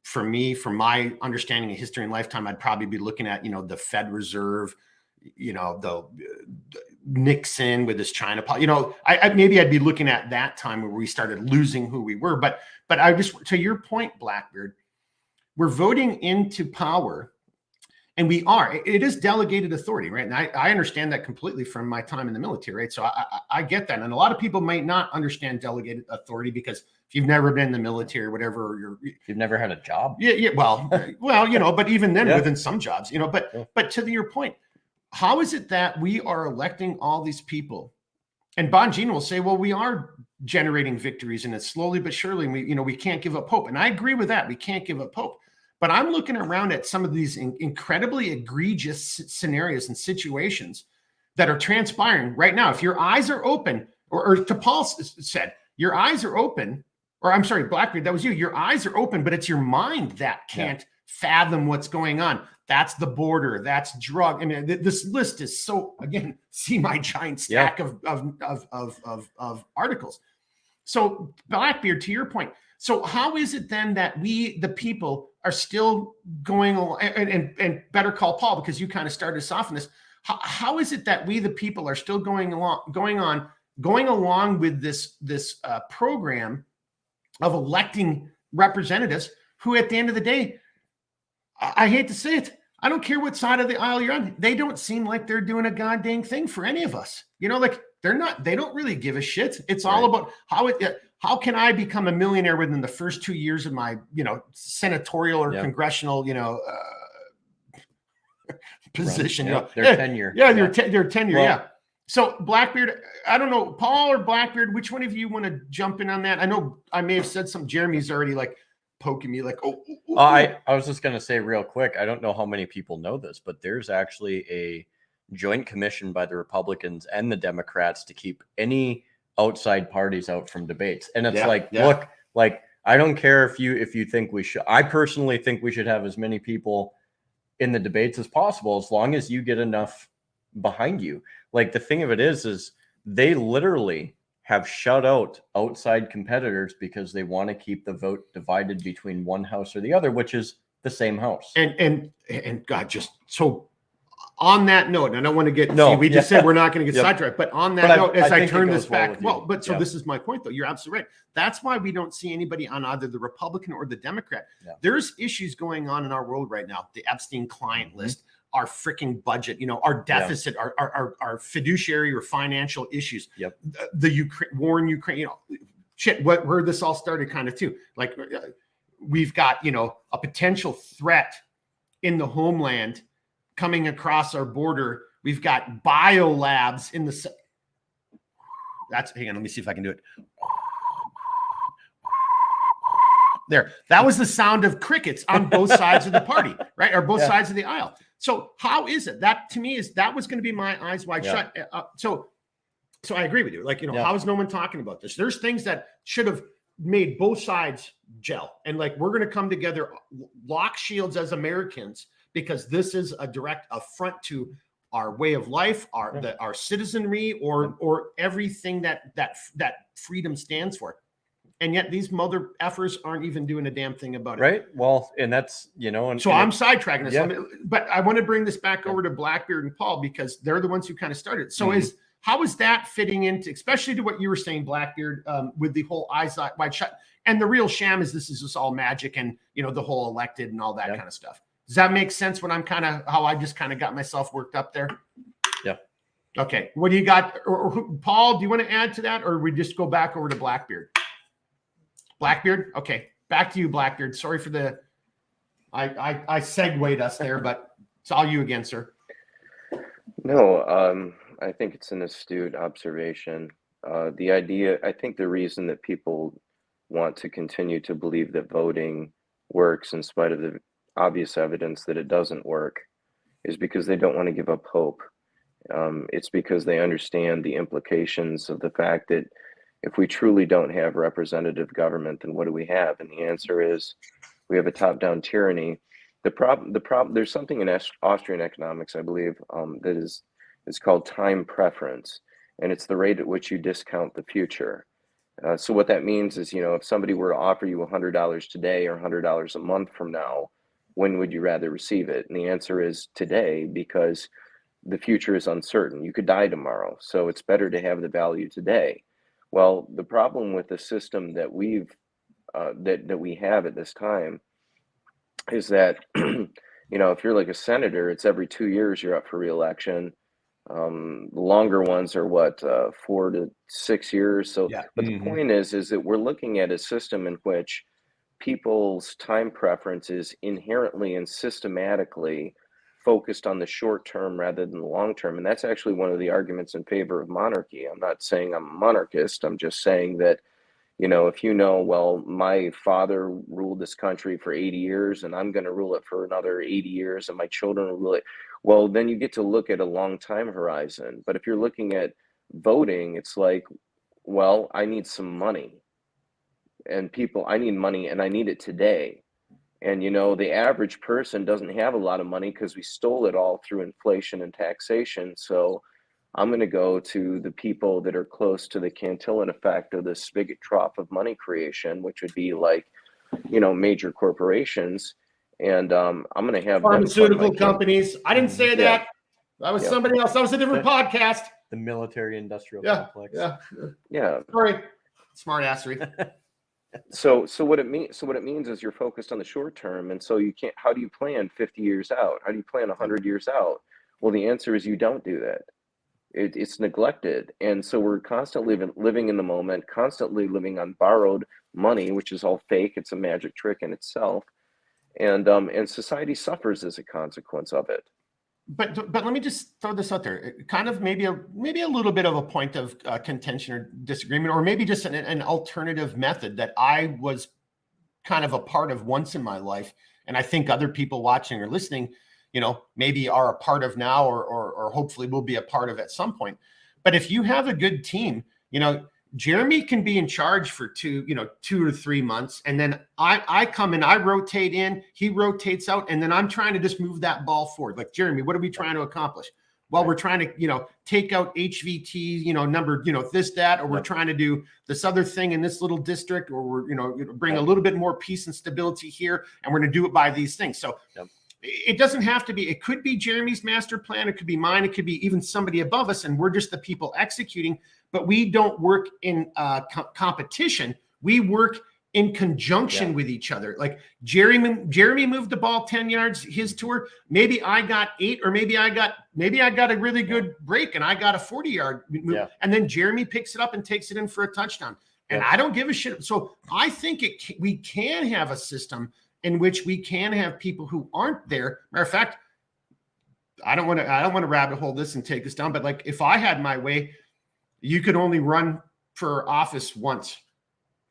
S1: for me, from my understanding of history and lifetime, I'd probably be looking at, you know, the Fed Reserve, you know, the Nixon with his China policy. You know, maybe I'd be looking at that time where we started losing who we were. But I just, to your point, Blackbeard, we're voting into power. And it is delegated authority, right? And I understand that completely from my time in the military, right? So I get that. And a lot of people might not understand delegated authority, because if you've never been in the military or whatever,
S2: you've never had a job.
S1: Yeah. Well, you know, but even then within some jobs, you know, but to your point, how is it that we are electing all these people? And Bongino will say, well, we are generating victories, and it's slowly but surely, we can't give up hope. And I agree with that. We can't give up hope. But I'm looking around at some of these incredibly egregious scenarios and situations that are transpiring right now. If your eyes are open, or to Paul said, your eyes are open, or I'm sorry, Blackbeard, that was you. Your eyes are open, but it's your mind that can't fathom what's going on. That's the border. That's drug. I mean, this list is so, again, see my giant stack of articles. So Blackbeard, to your point, so how is it then that we, the people, are still going along, and Better Call Paul, because you kind of started us off in this. How is it that we, the people, are still going along with this program of electing representatives who, at the end of the day, I hate to say it, I don't care what side of the aisle you're on, they don't seem like they're doing a goddamn thing for any of us. You know, like they don't really give a shit. It's all about how can I become a millionaire within the first 2 years of my, senatorial or congressional, position.
S2: Their tenure.
S1: Their tenure. Well, so Blackbeard, I don't know, Paul or Blackbeard, which one of you want to jump in on that? I know I may have said some. Jeremy's already like poking me like,
S2: I was just going to say real quick, I don't know how many people know this, but there's actually a joint commission by the Republicans and the Democrats to keep any outside parties out from debates. And it's look, like, I don't care if you think we should. I personally think we should have as many people in the debates as possible, as long as you get enough behind you. Like, the thing of it is they literally have shut out outside competitors because they want to keep the vote divided between one house or the other, which is the same house.
S1: And God, just so on that note, and I don't want to get, we just said we're not going to get sidetracked, but on that note, as I turn this back, so this is my point though. You're absolutely right. That's why we don't see anybody on either the Republican or the Democrat. Yeah. There's issues going on in our world right now. The Epstein client list, our freaking budget, our deficit, our fiduciary or financial issues, the war in Ukraine, where this all started kind of too. Like, we've got, a potential threat in the homeland coming across our border. We've got biolabs in the, hang on, let me see if I can do it. There, that was the sound of crickets on both sides of the party, right? Or both sides of the aisle. So how is it? That to me that was going to be my eyes wide shut. So I agree with you. Like, how is no one talking about this? There's things that should have made both sides gel. And like, we're going to come together, lock shields as Americans, because this is a direct affront to our way of life, our citizenry, or everything that freedom stands for. And yet these mother effers aren't even doing a damn thing about it.
S2: Right. Well, and that's, and
S1: so I'm sidetracking this, but I want to bring this back over to Blackbeard and Paul, because they're the ones who kind of started. So how is that fitting into, especially to what you were saying, Blackbeard, with the whole eyes wide shut? And the real sham is this is just all magic and, the whole elected and all that kind of stuff. Does that make sense when I'm how I just kind of got myself worked up there?
S2: Yeah.
S1: Okay. What do you got? Or Paul, do you want to add to that? Or we just go back over to Blackbeard? Blackbeard? Okay. Back to you, Blackbeard. Sorry for I segued us there, but it's all you again, sir.
S4: No, I think it's an astute observation. The idea, I think the reason that people want to continue to believe that voting works in spite of the obvious evidence that it doesn't work is because they don't want to give up hope. It's because they understand the implications of the fact that if we truly don't have representative government, then what do we have? And the answer is we have a top-down tyranny. The problem, there's something in Austrian economics, I believe, that is called time preference, and it's the rate at which you discount the future. So what that means is, if somebody were to offer you $100 today or $100 a month from now, when would you rather receive it? And the answer is today, because the future is uncertain. You could die tomorrow, so it's better to have the value today. Well, the problem with the system that we have at this time is that, if you're like a senator, it's every 2 years you're up for re-election. The longer ones are 4 to 6 years. So, but the point is that we're looking at a system in which people's time preference is inherently and systematically focused on the short term rather than the long term. And that's actually one of the arguments in favor of monarchy. I'm not saying I'm a monarchist. I'm just saying that, if well, my father ruled this country for 80 years and I'm going to rule it for another 80 years and my children will rule it. Well, then you get to look at a long time horizon. But if you're looking at voting, it's like, well, I need some money. And I need money and I need it today. And, the average person doesn't have a lot of money because we stole it all through inflation and taxation. So I'm going to go to the people that are close to the Cantillon effect of the spigot trough of money creation, which would be like, major corporations. And I'm going to have
S1: pharmaceutical companies. I didn't say that. That was somebody else. That was a different podcast.
S2: The military industrial complex.
S1: Yeah. Sorry. Smart assery.
S4: So what it means is you're focused on the short term. And so how do you plan 50 years out? How do you plan 100 years out? Well, the answer is you don't do that. It's neglected. And so we're constantly living in the moment, constantly living on borrowed money, which is all fake. It's a magic trick in itself. And society suffers as a consequence of it.
S1: But let me just throw this out there. Kind of maybe a little bit of a point of contention or disagreement, or maybe just an alternative method that I was kind of a part of once in my life, and I think other people watching or listening maybe are a part of now, or hopefully will be a part of at some point. But if you have a good team, Jeremy can be in charge for 2 to 3 months. And then I come in, I rotate in, he rotates out. And then I'm trying to just move that ball forward. Like, Jeremy, what are we trying to accomplish? Well, we're trying to, take out HVT, number, this, that, or we're trying to do this other thing in this little district, or we're, bring a little bit more peace and stability here. And we're going to do it by these things. So it doesn't have to be, it could be Jeremy's master plan. It could be mine. It could be even somebody above us. And we're just the people executing, but we don't work in competition. We work in conjunction with each other. Like Jeremy moved the ball 10 yards, his tour. Maybe I got 8, or maybe I got a really good break and I got a 40-yard move. Yeah. And then Jeremy picks it up and takes it in for a touchdown. And I don't give a shit. So I think we can have a system in which we can have people who aren't there. Matter of fact, I don't want to rabbit hole this and take us down, but like, if I had my way, you could only run for office once.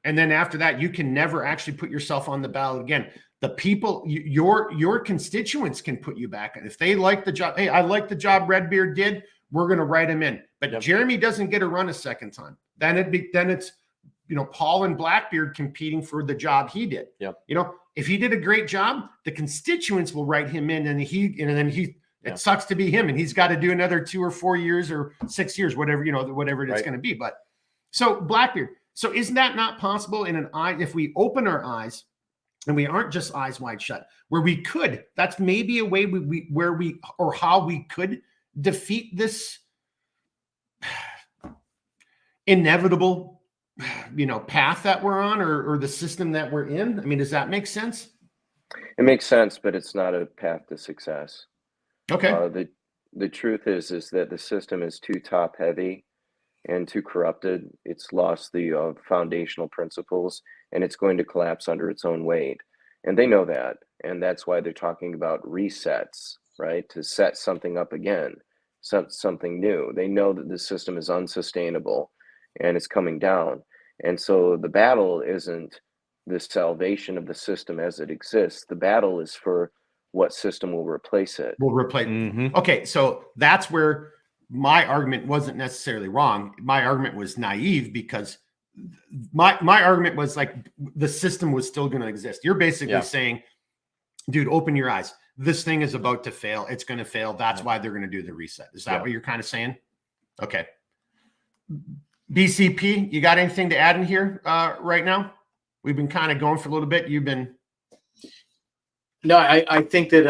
S1: And then after that, you can never actually put yourself on the ballot again. The people, your constituents can put you back. And if they like the job, hey, I like the job Redbeard did, we're going to write him in. But Jeremy doesn't get a run a second time. Then it's, Paul and Blackbeard competing for the job he did. Yep. If he did a great job, the constituents will write him in, and it sucks to be him, and he's got to do another 2 or 4 years or 6 years, whatever it's going to be. But so Blackbeard, so isn't that not possible if we open our eyes and we aren't just eyes wide shut, where we could, that's maybe a way how we could defeat this inevitable path that we're on, or the system that we're in? I mean, does that make sense?
S4: It makes sense, but it's not a path to success.
S1: Okay.
S4: The truth is that the system is too top heavy and too corrupted. It's lost the foundational principles, and it's going to collapse under its own weight. And they know that. And that's why they're talking about resets, right? To set something up again, something new. They know that the system is unsustainable and it's coming down. And so the battle isn't the salvation of the system as it exists. The battle is for what system will replace it.
S1: Mm-hmm. Okay, so that's where my argument wasn't necessarily wrong. My argument was naive, because my argument was like, the system was still going to exist. You're basically saying, dude, open your eyes. This thing is about to fail. It's going to fail. That's why they're going to do the reset. Is that what you're kind of saying? Okay. BCP, you got anything to add in here right now? We've been kind of going for a little bit. You've been.
S3: No, I think that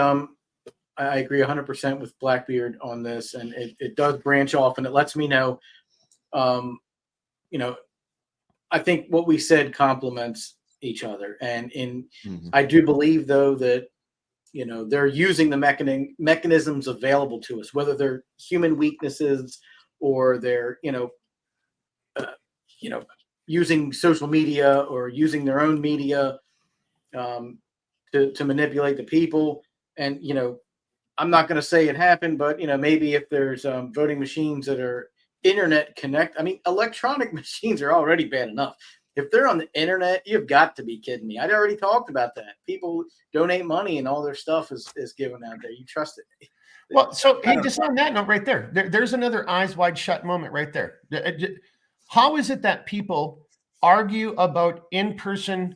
S3: I agree 100% with Blackbeard on this, and it does branch off, and it lets me know, I think what we said complements each other, and I do believe, though, that they're using the mechanisms available to us, whether they're human weaknesses or they're using social media or using their own media to manipulate the people. And I'm not going to say it happened, but maybe if there's voting machines that are internet connect, I mean, electronic machines are already bad enough. If they're on the internet, you've got to be kidding me. I'd already talked about that. People donate money and all their stuff is given out there. You trust it.
S1: Well, so hey, just on that note right there's another eyes wide shut moment right there. How is it that people argue about in-person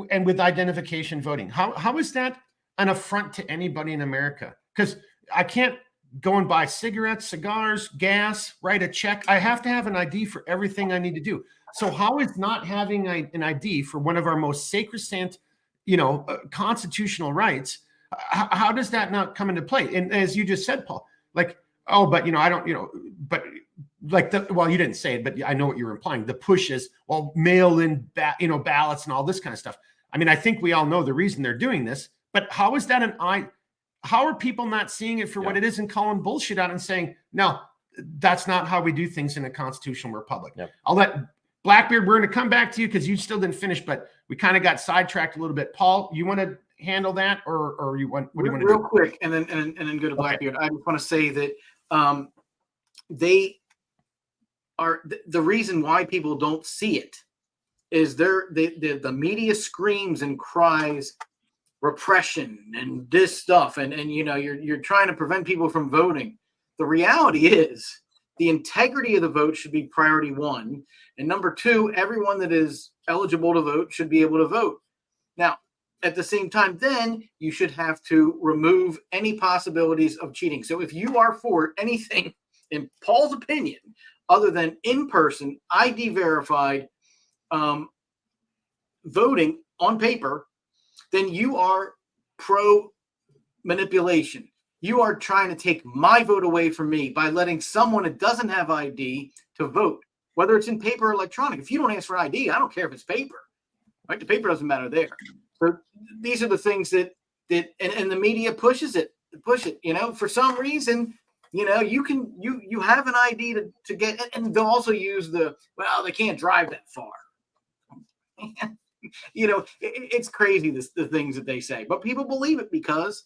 S1: and with identification voting? How is that an affront to anybody in America? Because I can't go and buy cigarettes, cigars, gas, write a check. I have to have an ID for everything I need to do. So how is not having an ID for one of our most sacrosanct, constitutional rights, how does that not come into play? And as you just said, Paul, like, oh, but I don't, but like you didn't say it, but I know what you're implying. The push is, well, mail in, ballots and all this kind of stuff. I mean, I think we all know the reason they're doing this, but how is that how are people not seeing it for what it is and calling bullshit out and saying, no, that's not how we do things in a constitutional republic. Yep. I'll let Blackbeard, we're going to come back to you because you still didn't finish, but we kind of got sidetracked a little bit. Paul, you want to handle that, or you want? What do you want to do?
S3: Real quick, and then go to Blackbeard. Okay. I just want to say that they are the reason why people don't see it is the media screams and cries repression and this stuff, and you're trying to prevent people from voting. The reality is the integrity of the vote should be priority one, and number two, everyone that is eligible to vote should be able to vote. Now, at the same time, then you should have to remove any possibilities of cheating. So if you are for anything, in Paul's opinion, other than in-person, ID verified voting on paper, then you are pro manipulation. You are trying to take my vote away from me by letting someone that doesn't have ID to vote, whether it's in paper or electronic. If you don't ask for ID, I don't care if it's paper, right? The paper doesn't matter there. So these are the things that and the media push it, for some reason, you have an ID to get, and they'll also use they can't drive that far. It's crazy, the things that they say, but people believe it because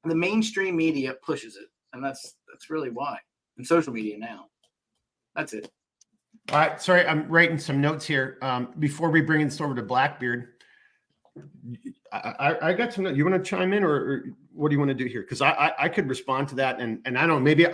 S3: the mainstream media pushes it, and that's really why. And social media now. That's it.
S1: All right, sorry, I'm writing some notes here. Before we bring this over to Blackbeard, I got some notes. You want to chime in, or what do you want to do here? Because I could respond to that, and I don't know, maybe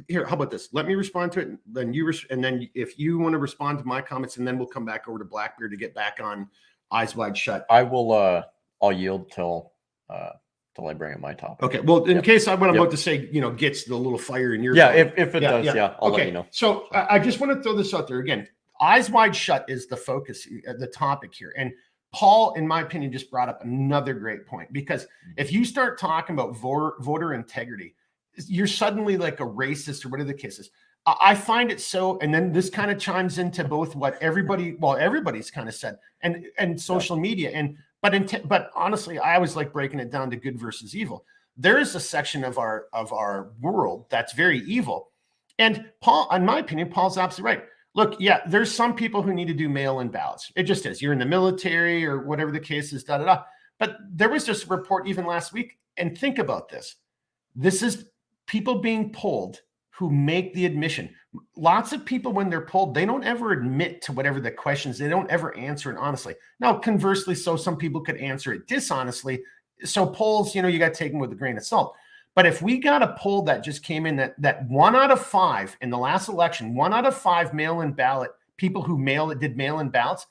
S1: here. How about this? Let me respond to it, then and then if you want to respond to my comments, and then we'll come back over to Blackbeard to get back on Eyes Wide Shut.
S2: I will. I'll yield till I bring up my topic.
S1: Okay. Well, in case what I'm about to say, gets the little fire in your.
S2: Yeah. If it does, I'll let you know.
S1: So I just want to throw this out there again. Eyes Wide Shut is the focus, the topic here, and Paul, in my opinion, just brought up another great point, because if you start talking about voter integrity, you're suddenly like a racist or whatever the case is. I find it so, and then this kind of chimes into both what everybody's kind of said, and social media, but honestly, I always like breaking it down to good versus evil. There is a section of our world that's very evil, and Paul, in my opinion, Paul's absolutely right. Look, yeah, there's some people who need to do mail-in ballots. It just is. You're in the military or whatever the case is, But there was just a report even last week, and think about this. This is people being polled who make the admission. Lots of people, when they're polled, they don't ever admit to whatever the questions. They don't ever answer it honestly. Now, conversely, so some people could answer it dishonestly. So polls, you got to take them with a grain of salt. But if we got a poll that just came in that 1 out of 5 in the last election, 1 out of 5 mail-in ballot people who did mail-in ballots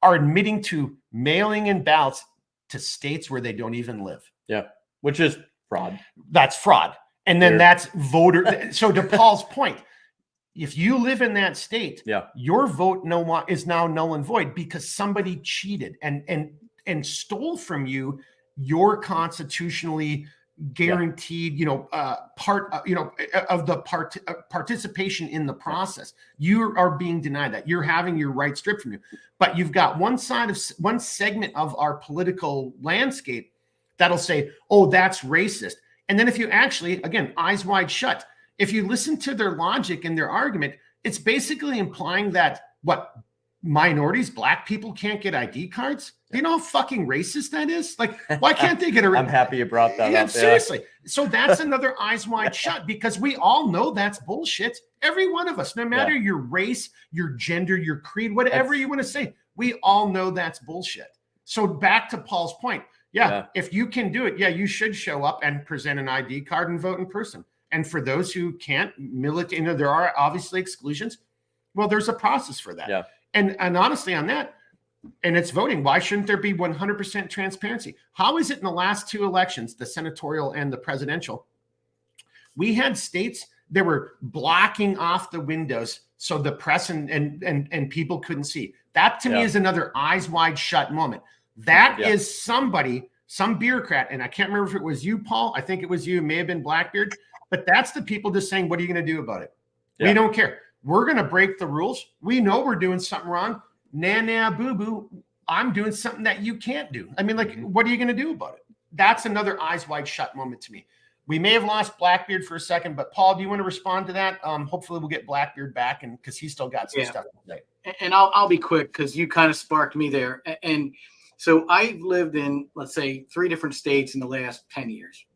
S1: are admitting to mailing in ballots to states where they don't even live.
S2: Yeah, which is fraud.
S1: That's fraud. And then that's voter. So to Paul's point, if you live in that state, your vote is now null and void because somebody cheated and stole from you your constitutionally guaranteed, part, of the participation in the process. You are being denied that. You're having your rights stripped from you. But you've got one segment of our political landscape that'll say, "Oh, that's racist." And then if you actually, again, Eyes Wide Shut, if you listen to their logic and their argument, it's basically implying that minorities, black people can't get ID cards. Do you know how fucking racist that is? Like, why can't they get a?
S2: I'm happy you brought that up.
S1: Seriously. So that's another Eyes Wide Shut, because we all know that's bullshit. Every one of us, no matter your race, your gender, your creed, whatever you want to say, we all know that's bullshit. So back to Paul's point. If you can do it, you should show up and present an ID card and vote in person. And for those who can't, there are obviously exclusions. Well, there's a process for that.
S2: Yeah.
S1: And honestly, on that, and it's voting, why shouldn't there be 100% transparency? How is it in the last 2 elections, the senatorial and the presidential, we had states that were blocking off the windows so the press and people couldn't see? That to me is another Eyes Wide Shut moment. That is some bureaucrat, and I can't remember if it was you, Paul. I think it was you. It may have been Blackbeard, but that's the people just saying, "What are you going to do about it? We don't care. We're going to break the rules. We know we're doing something wrong. Nah, boo-boo. I'm doing something that you can't do." I mean, like, what are you going to do about it? That's another Eyes Wide Shut moment to me. We may have lost Blackbeard for a second, but Paul, do you want to respond to that? Hopefully we'll get Blackbeard back, and because he's still got some stuff to say.
S3: And I'll be quick because you kind of sparked me there. And so I've lived in, let's say, 3 different states in the last 10 years.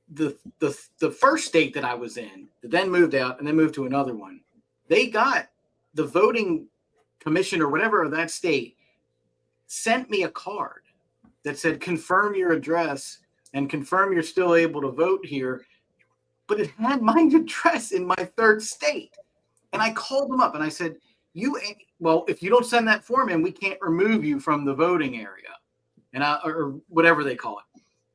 S3: The first state that I was in, that then moved out and then moved to another one, they got the voting commission or whatever of that state sent me a card that said, confirm your address and confirm you're still able to vote here. But it had my address in my third state. And I called them up and I said, if you don't send that form in, we can't remove you from the voting area, or whatever they call it.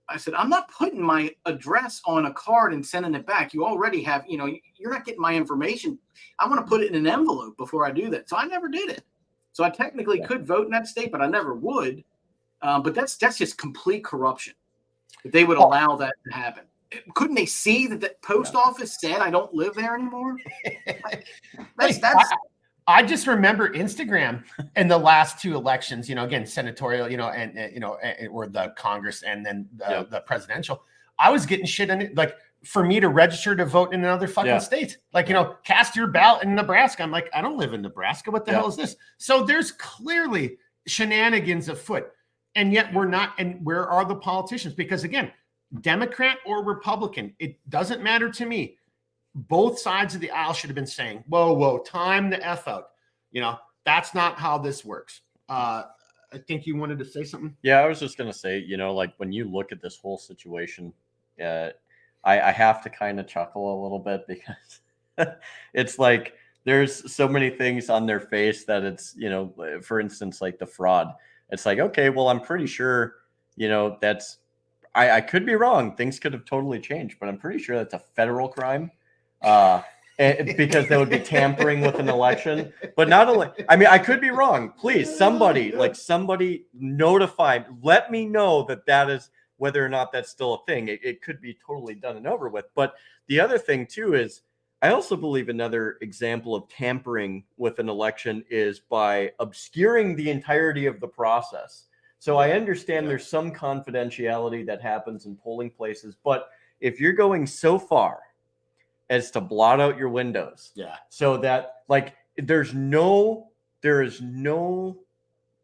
S3: I said, I'm not putting my address on a card and sending it back. You already have, you're not getting my information. I want to put it in an envelope before I do that. So I never did it. So I technically could vote in that state, but I never would. But that's just complete corruption that they would allow that to happen. Couldn't they see that the post office said I don't live there anymore?
S1: I just remember Instagram in the last 2 elections, again, senatorial, or the Congress and then the presidential. I was getting shit in it, like for me to register to vote in another fucking state. Like, cast your ballot in Nebraska. I'm like, I don't live in Nebraska. What the hell is this? So there's clearly shenanigans afoot. And yet we're not. And where are the politicians? Because again, Democrat or Republican, it doesn't matter to me. Both sides of the aisle should have been saying, whoa, time the F out. That's not how this works. I think you wanted to say something.
S2: Yeah, I was just going to say, like when you look at this whole situation, I have to kind of chuckle a little bit because it's like there's so many things on their face that it's, for instance, like the fraud. It's like, okay, well, I'm pretty sure, that's, I could be wrong. Things could have totally changed, but I'm pretty sure that's a federal crime. Because that would be tampering with an election. But not only, I could be wrong. Please, somebody notify, let me know that is whether or not that's still a thing. It could be totally done and over with. But the other thing too is, I also believe another example of tampering with an election is by obscuring the entirety of the process. So I understand there's some confidentiality that happens in polling places, but if you're going so far as to blot out your windows, so that like there is no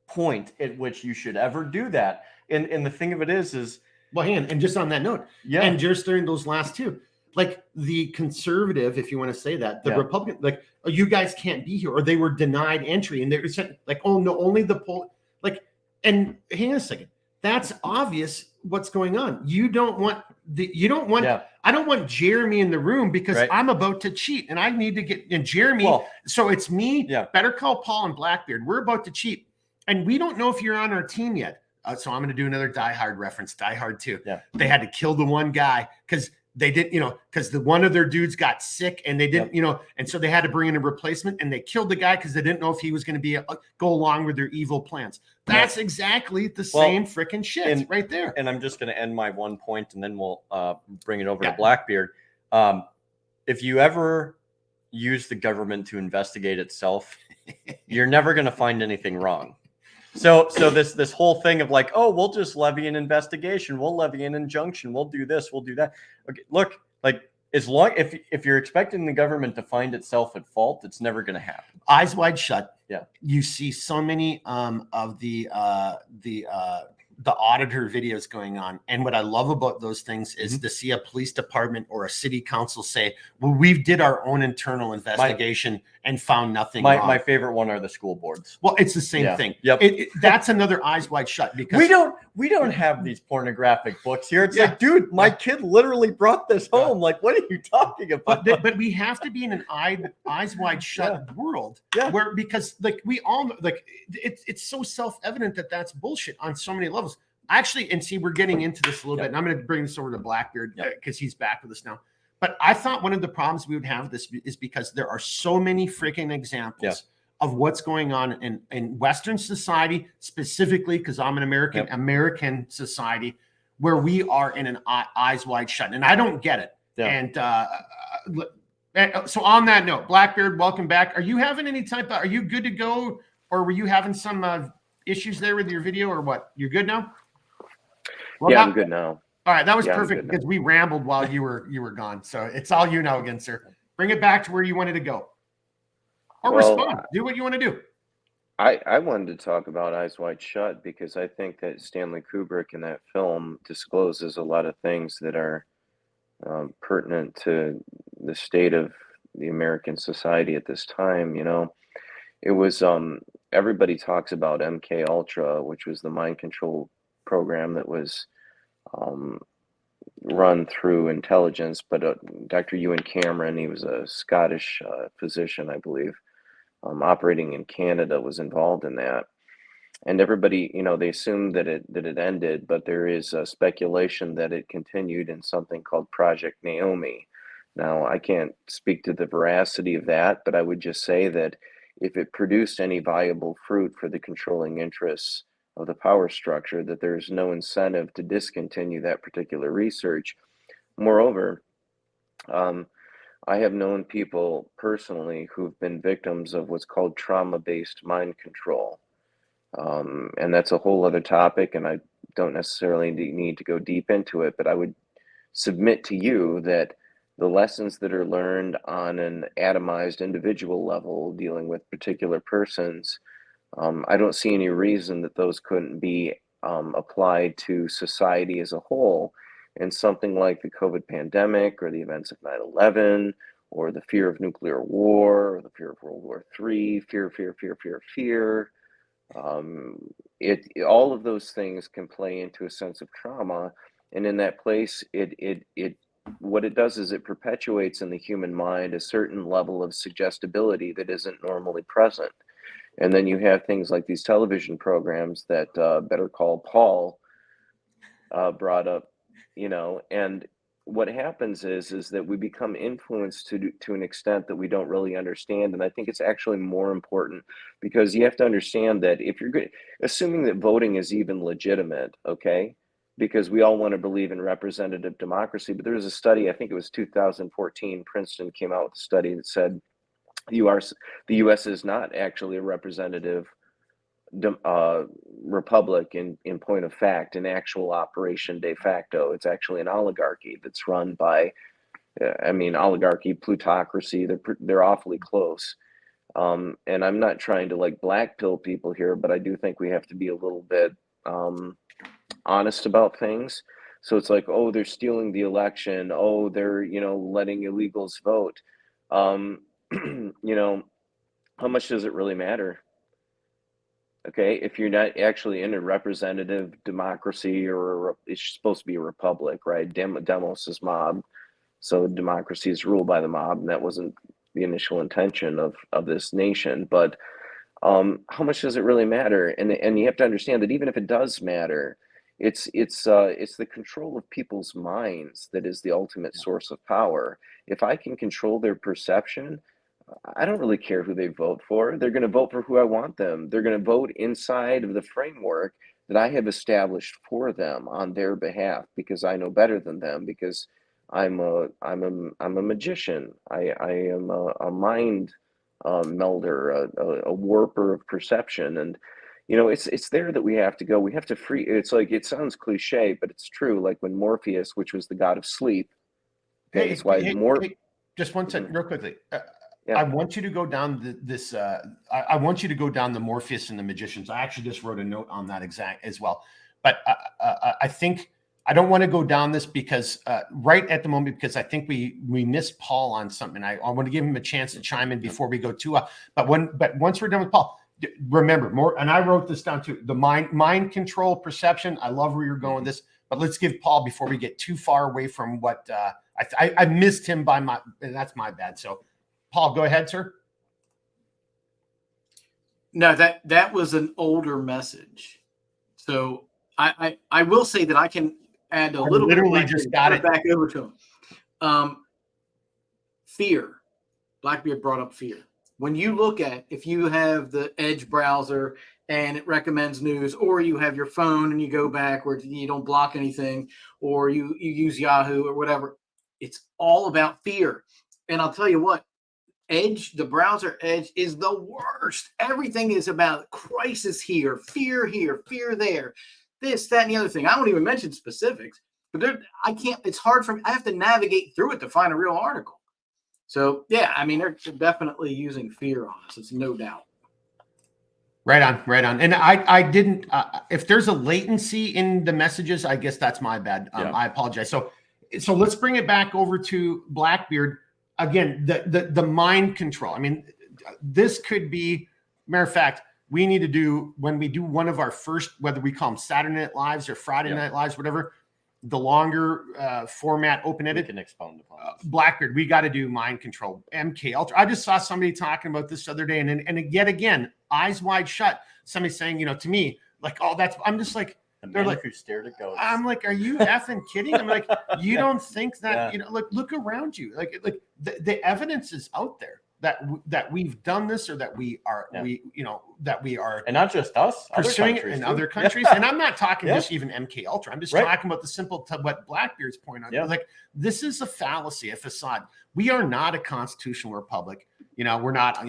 S2: point at which you should ever do that. And the thing of it is
S1: well, hang on, and just on that note, and just during those last 2, like the conservative, if you want to say that, the Republican, like, oh, you guys can't be here, or they were denied entry, and they were saying like, oh no, only the poll, like, and hang on a second, that's obvious what's going on. I don't want Jeremy in the room because I'm about to cheat and I need to get in Jeremy. So it's me, Better Call Paul and Blackbeard. We're about to cheat. And we don't know if you're on our team yet. So I'm going to do another Die Hard reference, Die Hard 2. Yeah. They had to kill the one guy because they didn't, because the one of their dudes got sick and they didn't, and so they had to bring in a replacement and they killed the guy because they didn't know if he was going to go along with their evil plans. That's exactly the same freaking shit right there.
S2: And I'm just going to end my one point and then we'll bring it over to Blackbeard. If you ever use the government to investigate itself, you're never going to find anything wrong. So this whole thing of like, oh, we'll just levy an investigation, we'll levy an injunction, we'll do this, we'll do that. Okay, look, like as long if you're expecting the government to find itself at fault, it's never going to happen.
S1: Eyes wide shut.
S2: Yeah,
S1: you see so many of the auditor videos going on, and what I love about those things is to see a police department or a city council say, well, we did our own internal investigation and found nothing wrong.
S2: My favorite one are the school boards.
S1: Well, it's the same thing.
S2: Yep.
S1: That's another eyes wide shut because
S2: we don't have these pornographic books here. It's like, dude, my kid literally brought this home. Like, what are you talking about?
S1: But we have to be in an eyes wide shut world where, because like we all like it's so self-evident that that's bullshit on so many levels. Actually, and see, we're getting into this a little bit, and I'm going to bring this over to Blackbeard because he's back with us now. But I thought one of the problems we would have this is because there are so many freaking examples of what's going on in Western society, specifically because I'm an American society, where we are in an eyes wide shut, and I don't get it. And so on that note, Blackbeard, welcome back. Are you having any are you good to go, or were you having some issues there with your video, or what? You're good now?
S4: Well, I'm good now.
S1: All right, that was perfect because we rambled while you were gone. So it's all you now again, sir. Bring it back to where you wanted to go. Or respond. Do what you want to do.
S4: I wanted to talk about Eyes Wide Shut because I think that Stanley Kubrick in that film discloses a lot of things that are pertinent to the state of the American society at this time. It was everybody talks about MK Ultra, which was the mind control program that was run through intelligence, but Dr. Ewan Cameron, he was a Scottish physician, I believe, operating in Canada, was involved in that. And everybody, they assumed that it ended, but there is speculation that it continued in something called Project Naomi. Now, I can't speak to the veracity of that, but I would just say that if it produced any viable fruit for the controlling interests of the power structure, that there's no incentive to discontinue that particular research. Moreover, I have known people personally who've been victims of what's called trauma-based mind control. And that's a whole other topic, and I don't necessarily need to go deep into it, but I would submit to you that the lessons that are learned on an atomized individual level dealing with particular persons, I don't see any reason that those couldn't be applied to society as a whole. And something like the COVID pandemic or the events of 9/11 or the fear of nuclear war or the fear of World War III, fear. All of those things can play into a sense of trauma. And in that place, what it does is it perpetuates in the human mind a certain level of suggestibility that isn't normally present. And then you have things like these television programs that Better Call Paul brought up, and what happens is that we become influenced to an extent that we don't really understand. And I think it's actually more important because you have to understand that if you're good, assuming that voting is even legitimate, okay, because we all want to believe in representative democracy, but there was a study, I think it was 2014, Princeton came out with a study that said the U.S. is not actually a representative republic in point of fact, in actual operation de facto. It's actually an oligarchy that's run by, oligarchy, plutocracy. They're awfully close. And I'm not trying to like black pill people here, but I do think we have to be a little bit honest about things. So it's like, oh, they're stealing the election. Oh, they're, letting illegals vote. How much does it really matter? Okay, if you're not actually in a representative democracy or it's supposed to be a republic, right? Demos is mob, so democracy is ruled by the mob, and that wasn't the initial intention of this nation. But how much does it really matter? And you have to understand that even if it does matter, it's the control of people's minds that is the ultimate source of power. If I can control their perception, I don't really care who they vote for. They're going to vote for who I want them. They're going to vote inside of the framework that I have established for them on their behalf because I know better than them, because I'm a magician. I am a mind melder, a warper of perception. And it's there that we have to go. We have to free. It's like, it sounds cliche, but it's true. Like when Morpheus, which was the god of sleep, that's why
S1: just one second, real quickly.
S4: Yeah.
S1: I want you to go down I want you to go down the Morpheus and the magicians. I actually just wrote a note on that exact as well. But I think I don't want to go down this because right at the moment, because I think we missed Paul on something. I want to give him a chance to chime in before we go too. But once we're done with Paul, remember more. And I wrote this down too. The mind control perception. I love where you're going with this. But let's give Paul before we get too far away from what I missed him by that's my bad. So. Paul, go ahead, sir.
S3: No, that was an older message. So I will say that I can add a little bit.
S1: Literally just got it
S3: back over to him. Fear. Blackbeard brought up fear. When you look at, if you have the Edge browser and it recommends news, or you have your phone and you go back where you don't block anything, or you use Yahoo or whatever, it's all about fear. And I'll tell you what, Edge, the browser Edge, is the worst. Everything is about crisis here, fear there, this, that, and the other thing. I won't even mention specifics, but I can't. It's hard for me. I have to navigate through it to find a real article. So yeah, they're definitely using fear on us. It's no doubt.
S1: Right on. And I didn't. If there's a latency in the messages, I guess that's my bad. I apologize. So let's bring it back over to Blackbeard. Again, the mind control. This could be, matter of fact, we need to do, when we do one of our first, whether we call them Saturday Night Lives or Friday Night Lives, whatever, the longer format open edit,
S2: can expound upon
S1: Blackbeard, we got to do mind control, MK Ultra. I just saw somebody talking about this the other day, and yet again, eyes wide shut, somebody saying, to me, like, oh, I'm just like, they're like,
S2: who stared at ghosts.
S1: I'm like, are you effing kidding? I'm like, you don't think that, look around you. Like the evidence is out there that we've done this, or that we are, that we are,
S2: and not just us,
S1: pursuing it in other countries. And I'm not talking just even MK Ultra. I'm just talking about the simple, to what Blackbeard's point on. Like, this is a fallacy, a facade. We are not a constitutional republic. We're not,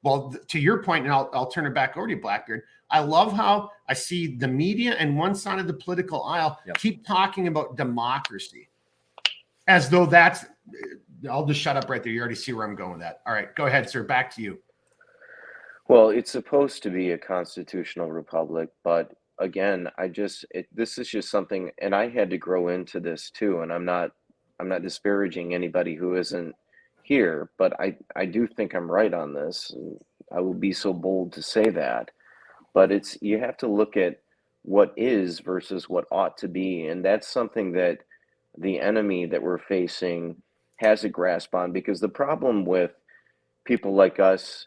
S1: well, to your point, and I'll turn it back over to you, Blackbeard. I love how I see the media and one side of the political aisle keep talking about democracy as though that's, I'll just shut up right there. You already see where I'm going with that. All right, go ahead, sir. Back to you.
S4: Well, it's supposed to be a constitutional republic, but again, this is just something, and I had to grow into this too. And I'm not disparaging anybody who isn't here, but I do think I'm right on this. And I will be so bold to say that. But you have to look at what is versus what ought to be, and that's something that the enemy that we're facing has a grasp on. Because the problem with people like us,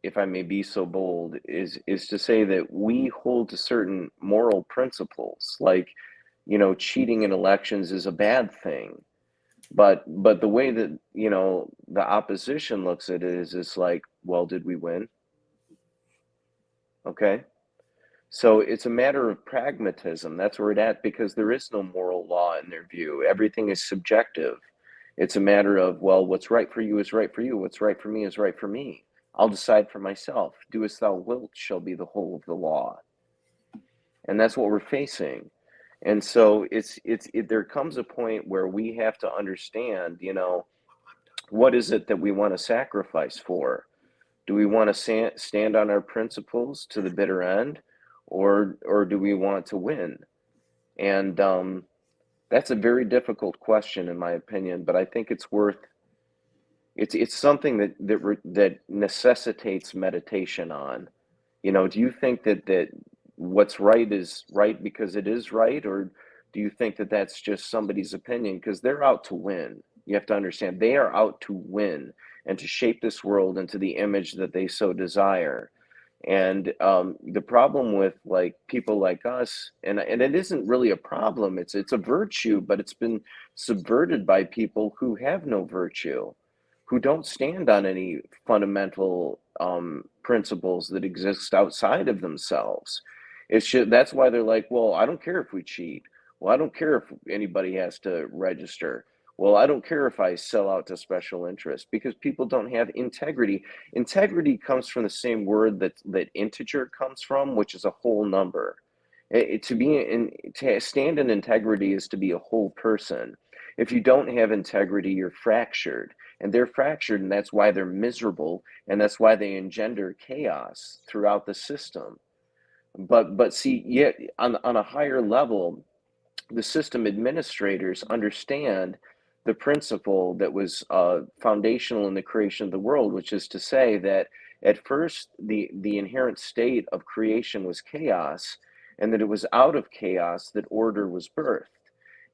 S4: if I may be so bold, is to say that we hold to certain moral principles, like, cheating in elections is a bad thing. But the way that, the opposition looks at it is, it's like, well, did we win? Okay. So it's a matter of pragmatism. That's where it's at, because there is no moral law in their view. Everything is subjective. It's a matter of, well, what's right for you is right for you. What's right for me is right for me. I'll decide for myself. Do as thou wilt shall be the whole of the law. And that's what we're facing. And so there comes a point where we have to understand, what is it that we want to sacrifice for? Do we want to stand on our principles to the bitter end, or do we want to win? And that's a very difficult question, in my opinion, but I think it's something that necessitates meditation on. Do you think that what's right is right because it is right, or do you think that that's just somebody's opinion? Because they're out to win. You have to understand, they are out to win and to shape this world into the image that they so desire. And the problem with people like us, and it isn't really a problem, it's a virtue, but it's been subverted by people who have no virtue, who don't stand on any fundamental principles that exist outside of themselves. That's why they're like, well, I don't care if we cheat. Well, I don't care if anybody has to register. Well, I don't care if I sell out to special interests, because people don't have integrity. Integrity comes from the same word that integer comes from, which is a whole number. To stand in integrity is to be a whole person. If you don't have integrity, you're fractured, and they're fractured, and that's why they're miserable, and that's why they engender chaos throughout the system. But see, yet on a higher level, the system administrators understand the principle that was foundational in the creation of the world, which is to say that at first the inherent state of creation was chaos, and that it was out of chaos that order was birthed.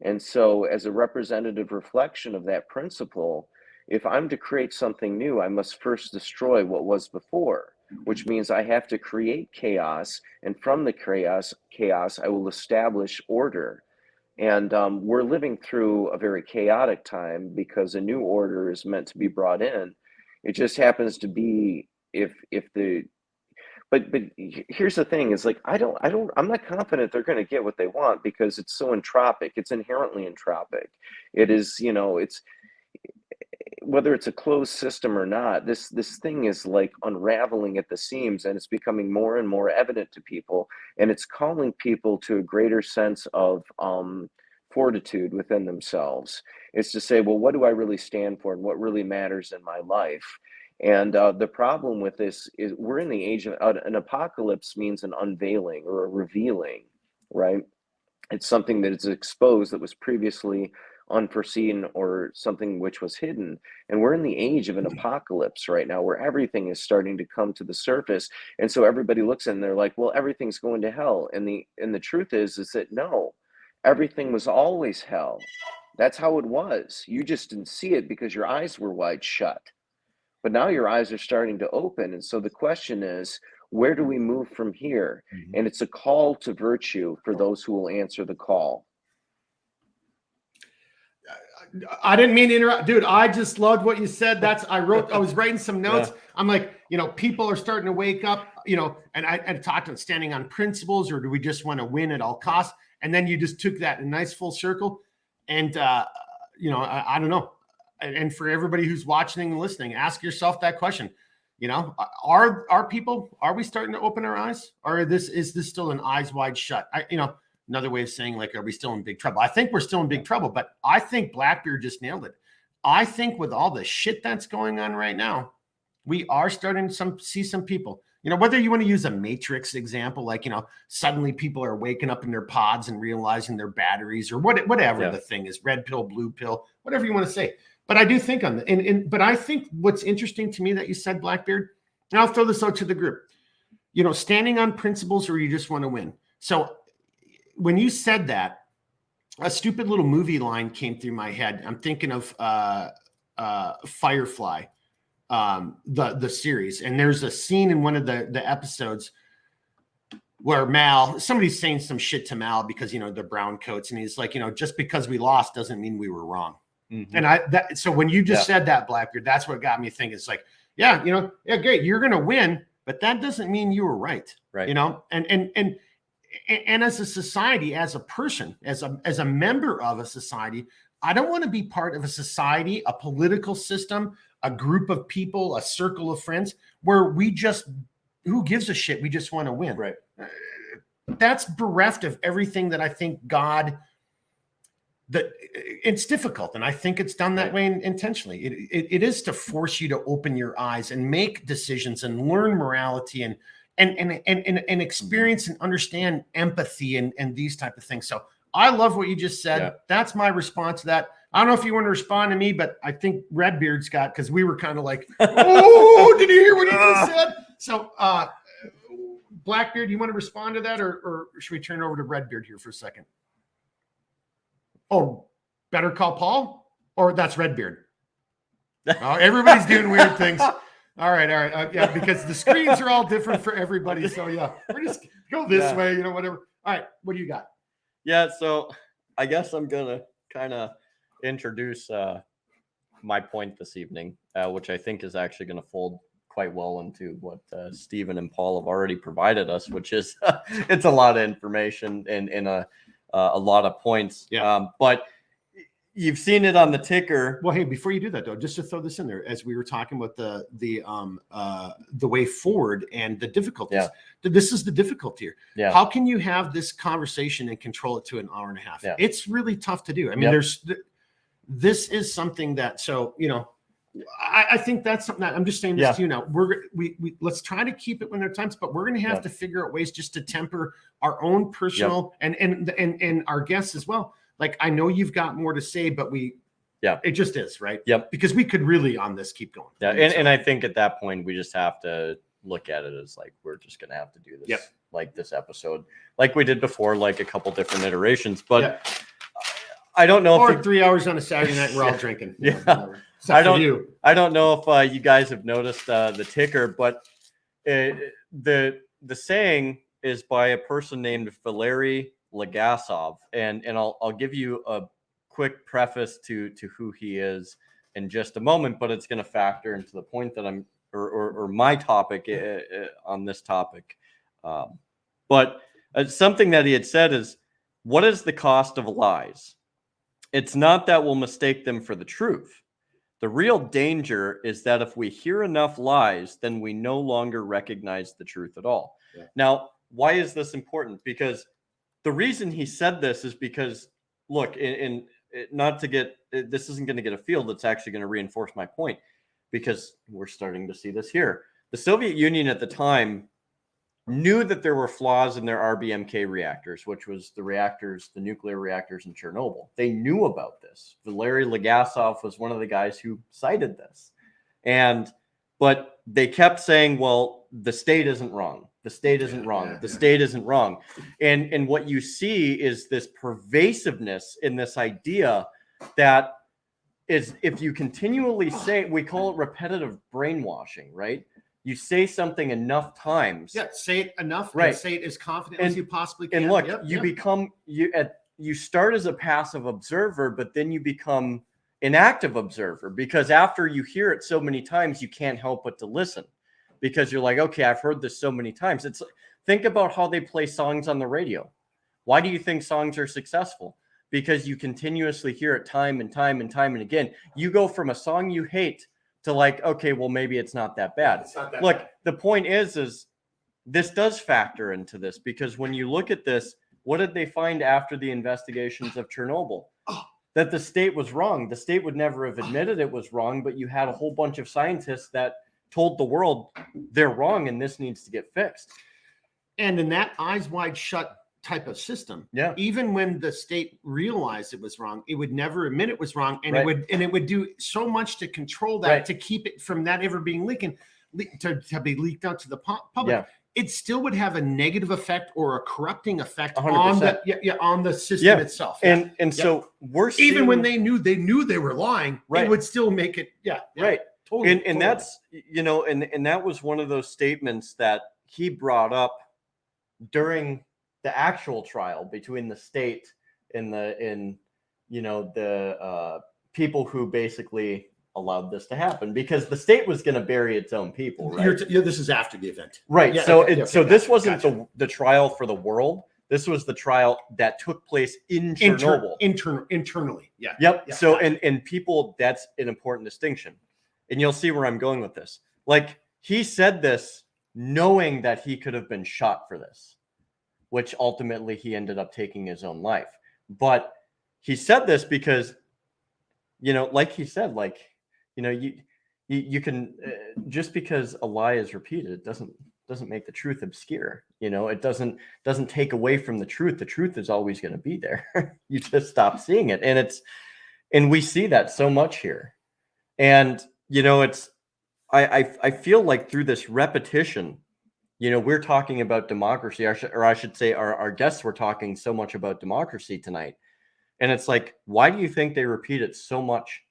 S4: And so, as a representative reflection of that principle, if I'm to create something new, I must first destroy what was before, which means I have to create chaos, and from the chaos I will establish order. And we're living through a very chaotic time, because a new order is meant to be brought in. It just happens to be but here's the thing, is like, I'm not confident they're going to get what they want, because it's so entropic. It's inherently entropic. It is, it's, whether it's a closed system or not, this thing is like unraveling at the seams, and it's becoming more and more evident to people, and it's calling people to a greater sense of fortitude within themselves. It's to say, well, what do I really stand for, and what really matters in my life? And the problem with this is, we're in the age of an apocalypse. Means an unveiling or a revealing, right? It's something that is exposed that was previously unforeseen or something which was hidden. And we're in the age of an apocalypse right now where everything is starting to come to the surface. And so everybody looks and they're like, well, everything's going to hell. And the truth is that no, everything was always hell. That's how it was. You just didn't see it because your eyes were wide shut. But now your eyes are starting to open. And so the question is, where do we move from here? And it's a call to virtue for those who will answer the call.
S1: I didn't mean to interrupt, dude. I just loved what you said. I was writing some notes. Yeah. I'm like, people are starting to wake up, and I talked about standing on principles, or do we just want to win at all costs? And then you just took that in a nice full circle. And, I don't know. And for everybody who's watching and listening, ask yourself that question. Are we starting to open our eyes, or is this still an eyes wide shut? Another way of saying, like, are we still in big trouble? I think we're still in big trouble, but I think Blackbeard just nailed it. I think with all the shit that's going on right now, we are starting to see some people, whether you want to use a Matrix example, like, suddenly people are waking up in their pods and realizing their batteries, or whatever the thing is, red pill, blue pill, whatever you want to say. But I do think but I think what's interesting to me that you said, Blackbeard, and I'll throw this out to the group, standing on principles, or you just want to win. So when you said that, a stupid little movie line came through my head. I'm thinking of Firefly, the series. And there's a scene in one of the episodes where somebody's saying some shit to Mal because, the brown coats. And he's like, just because we lost doesn't mean we were wrong. Mm-hmm. And so when you just said that, Blackbeard, that's what got me thinking. It's like, great, you're going to win, but that doesn't mean you were right.
S2: Right.
S1: And as a society, as a person, as a member of a society, I don't want to be part of a society, a political system, a group of people, a circle of friends where who gives a shit? We just want to win.
S2: Right.
S1: That's bereft of everything that I think it's difficult. And I think it's done that way intentionally. It is to force you to open your eyes and make decisions and learn morality and experience and understand empathy and these type of things. So I love what you just said. Yeah. That's my response to that. I don't know if you want to respond to me, but I think Redbeard's got, because we were kind of like, oh, did you hear what he just said? So Blackbeard, you want to respond to that, or should we turn over to Redbeard here for a second? Oh, better call Paul, or that's Redbeard. Oh, everybody's doing weird things. All right. Yeah, because the screens are all different for everybody. So yeah, we're just go this way, whatever. All right, what do you got?
S2: Yeah, so I guess I'm gonna kind of introduce my point this evening, which I think is actually going to fold quite well into what Stephen and Paul have already provided us, which is it's a lot of information and a lot of points.
S1: Yeah.
S2: But you've seen it on the ticker.
S1: Well, hey, before you do that, though, just to throw this in there, as we were talking about the way forward and the difficulties.
S2: Yeah.
S1: This is the difficulty here.
S2: Yeah.
S1: How can you have this conversation and control it to an hour and a half?
S2: Yeah.
S1: It's really tough to do. I mean, this is something that, I think that's something that I'm just saying this to you now. We let's try to keep it when there are times, but we're going to have to figure out ways just to temper our own personal and our guests as well. Like, I know you've got more to say, but it just is, right?
S2: Yep.
S1: Because we could really on this keep going.
S2: Yeah. And I think at that point, we just have to look at it as like, we're just going to have to do this, like this episode, like we did before, like a couple different iterations, but I don't know
S1: if 3 hours on a Saturday night, we're all drinking.
S2: I don't know if you guys have noticed the ticker, but the saying is by a person named Valery Legasov, and I'll give you a quick preface to who he is in just a moment, but it's going to factor into the point that I'm or my topic on this topic. But something that he had said is, what is the cost of lies? It's not that we'll mistake them for the truth. The real danger is that if we hear enough lies, then we no longer recognize the truth at all. Yeah. Now, why is this important? Because the reason he said this is because, look, this isn't going to get a field. It's actually going to reinforce my point, because we're starting to see this here. The Soviet Union at the time knew that there were flaws in their RBMK reactors, which was the nuclear reactors in Chernobyl. They knew about this. Valery Legasov was one of the guys who cited this. But they kept saying, well, the state isn't wrong. The state isn't wrong. The state isn't wrong. And what you see is this pervasiveness in this idea that is, if you continually say, we call it repetitive brainwashing, right? You say something enough times.
S1: Yeah, say it enough.
S2: Right.
S1: And say it as confidently as you possibly can.
S2: And look, you start as a passive observer, but then you become an active observer, because after you hear it so many times, you can't help but to listen, because you're like, okay, I've heard this so many times. Think about how they play songs on the radio. Why do you think songs are successful? Because you continuously hear it time and time and time and again. You go from a song you hate to like, okay, well, maybe it's not that bad. Look, the point is this does factor into this, because when you look at this, what did they find after the investigations of Chernobyl? That the state was wrong. The state would never have admitted it was wrong, but you had a whole bunch of scientists that told the world they're wrong and this needs to get fixed.
S1: And in that eyes wide shut type of system, even when the state realized it was wrong, it would never admit it was wrong, and it would do so much to control that, to keep it from that ever being to be leaked out to the public. It still would have a negative effect or a corrupting effect 100%. on the system itself.
S2: And so we're seeing,
S1: even when they knew they were lying, it would still make it totally.
S2: And that's, and that was one of those statements that he brought up during the actual trial between the state and the people who basically allowed this to happen, because the state was going to bury its own people. Right?
S1: This is after the event,
S2: right? So this wasn't the trial for the world. This was the trial that took place in Chernobyl,
S1: internally.
S2: So and people, that's an important distinction, and you'll see where I'm going with this. Like, he said this knowing that he could have been shot for this, which ultimately he ended up taking his own life. But he said this because, like he said, you can just because a lie is repeated, it doesn't make the truth obscure. It doesn't take away from the truth. The truth is always going to be there. You just stop seeing it, and we see that so much here. And I feel like through this repetition, we're talking about democracy, or I should say our guests were talking so much about democracy tonight. And it's like, why do you think they repeat it so much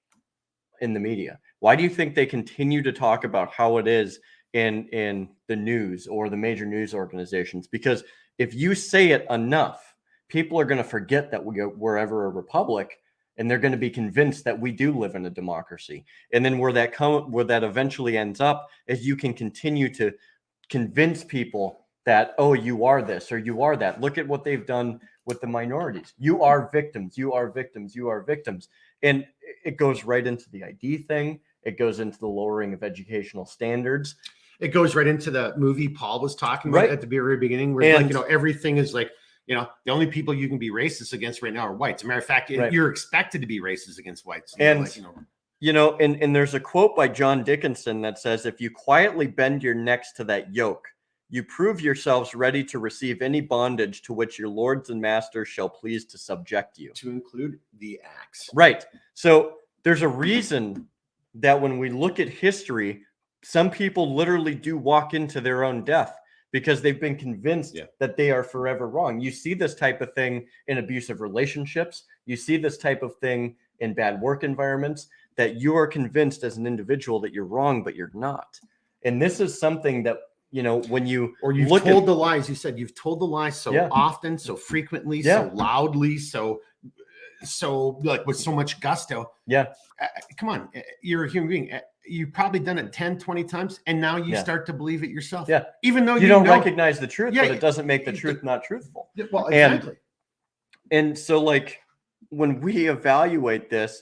S2: in the media? Why do you think they continue to talk about how it is in the news or the major news organizations? Because if you say it enough, people are going to forget that we're ever a republic, and they're going to be convinced that we do live in a democracy. And then where that eventually ends up is you can continue to convince people that, oh, you are this or you are that. Look at what they've done with the minorities. You are victims. You are victims. You are victims. And it goes right into the ID thing. It goes into the lowering of educational standards.
S1: It goes right into the movie Paul was talking about at the very beginning, where everything is like, the only people you can be racist against right now are whites. As a matter of fact, you're expected to be racist against whites.
S2: And there's a quote by John Dickinson that says, if you quietly bend your necks to that yoke, you prove yourselves ready to receive any bondage to which your lords and masters shall please to subject you.
S1: To include the axe.
S2: Right. So there's a reason that when we look at history, some people literally do walk into their own death because they've been convinced that they are forever wrong. You see this type of thing in abusive relationships. You see this type of thing in bad work environments, that you are convinced as an individual that you're wrong, but you're not. And this is something that, when you've
S1: told the lies, you said you've told the lies so often, so frequently, so loudly, so like with so much gusto. Come on, you're a human being. You've probably done it 10, 20 times, and now you start to believe it yourself. Even though
S2: you don't recognize the truth, but it doesn't make the truth not truthful.
S1: Well, exactly.
S2: And so, like, when we evaluate this,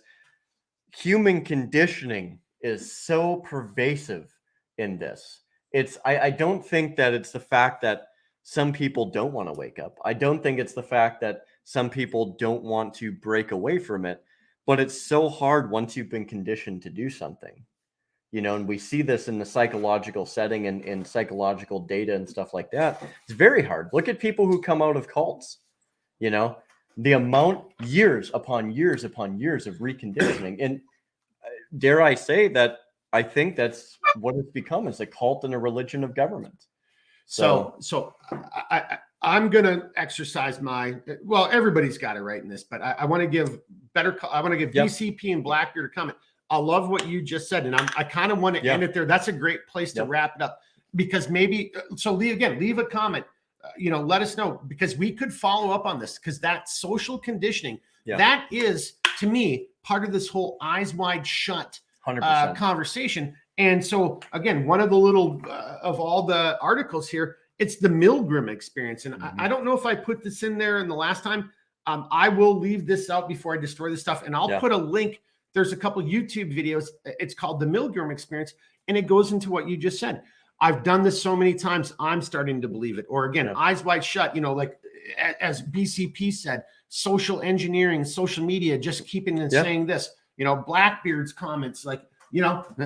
S2: human conditioning is so pervasive in this. I don't think that it's the fact that some people don't want to wake up. I don't think it's the fact that some people don't want to break away from it, but it's so hard once you've been conditioned to do something. you know, and we see this in the psychological setting and in psychological data and stuff like that. It's very hard. Look at people who come out of cults, you know, the amount, years upon years upon years of reconditioning. And dare I say that I think that's what it's become, is a cult and a religion of government.
S1: So I'm going to exercise well, everybody's got it right in this, but I want to give BCP and Blackbeard a comment. I love what you just said. And I kind of want to end it there. That's a great place to wrap it up, because maybe, so leave a comment, let us know, because we could follow up on this, because that social conditioning, that is, to me, part of this whole eyes wide shut
S2: 100%.
S1: Conversation. And so again, one of the little of all the articles here, it's the Milgram experience. And I don't know if I put this in there in the last time. I will leave this out before I destroy this stuff, and I'll put a link. There's a couple YouTube videos. It's called the Milgram experience, and it goes into what you just said. I've done this so many times, I'm starting to believe it. Or again, eyes wide shut, like as BCP said, social engineering, social media, just keeping and saying this, Blackbeard's comments, like,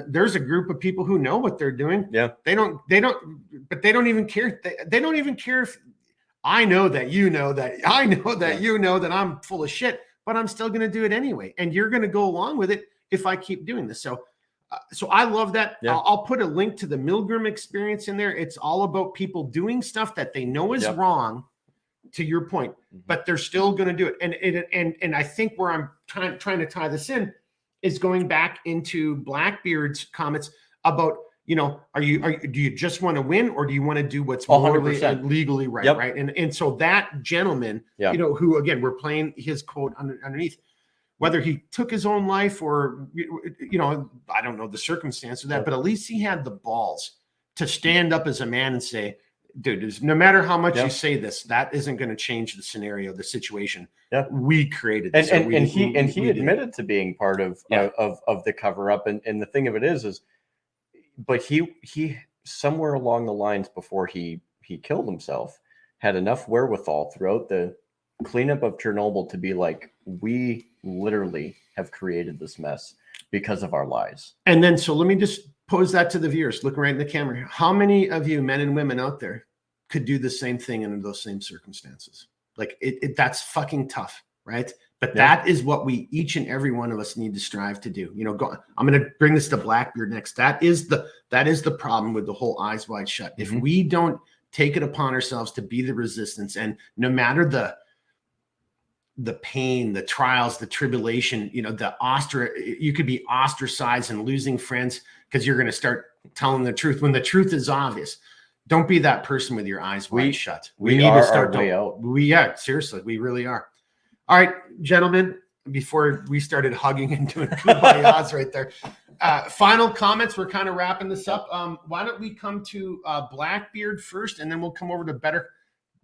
S1: there's a group of people who know what they're doing.
S2: Yeah.
S1: But they don't even care. They don't even care if I know that you know that I know that you know that I'm full of shit, but I'm still going to do it anyway. And you're going to go along with it if I keep doing this. So I love that.
S2: Yeah.
S1: I'll put a link to the Milgram experience in there. It's all about people doing stuff that they know is wrong, to your point, but they're still going to do it. And I think where I'm trying to tie this in is going back into Blackbeard's comments about, do you just want to win, or do you want to do what's morally and legally right? Right. And so that gentleman, who, again, we're playing his quote underneath, whether he took his own life or, I don't know the circumstance of that, but at least he had the balls to stand up as a man and say, dude, no matter how much you say this, that isn't going to change the scenario, the situation. Yeah. We created this.
S2: And he admitted to being part of the cover up. And the thing of it is, but he somewhere along the lines before he killed himself had enough wherewithal throughout the cleanup of Chernobyl to be like, we literally have created this mess because of our lies.
S1: And then, so let me just pose that to the viewers, looking right in the camera. How many of you men and women out there could do the same thing in those same circumstances? Like that's fucking tough, right? But that is what we, each and every one of us, need to strive to do. I'm going to bring this to Blackbeard next. That is the problem with the whole eyes wide shut. If we don't take it upon ourselves to be the resistance, and no matter the pain, the trials, the tribulation, you could be ostracized and losing friends because you're going to start telling the truth when the truth is obvious. Don't be that person with your eyes wide shut. We need to start
S2: our way out.
S1: Seriously, we really are. All right, gentlemen, before we started hugging and doing kumbaya right there. Final comments. We're kind of wrapping this up. Why don't we come to Blackbeard first, and then we'll come over to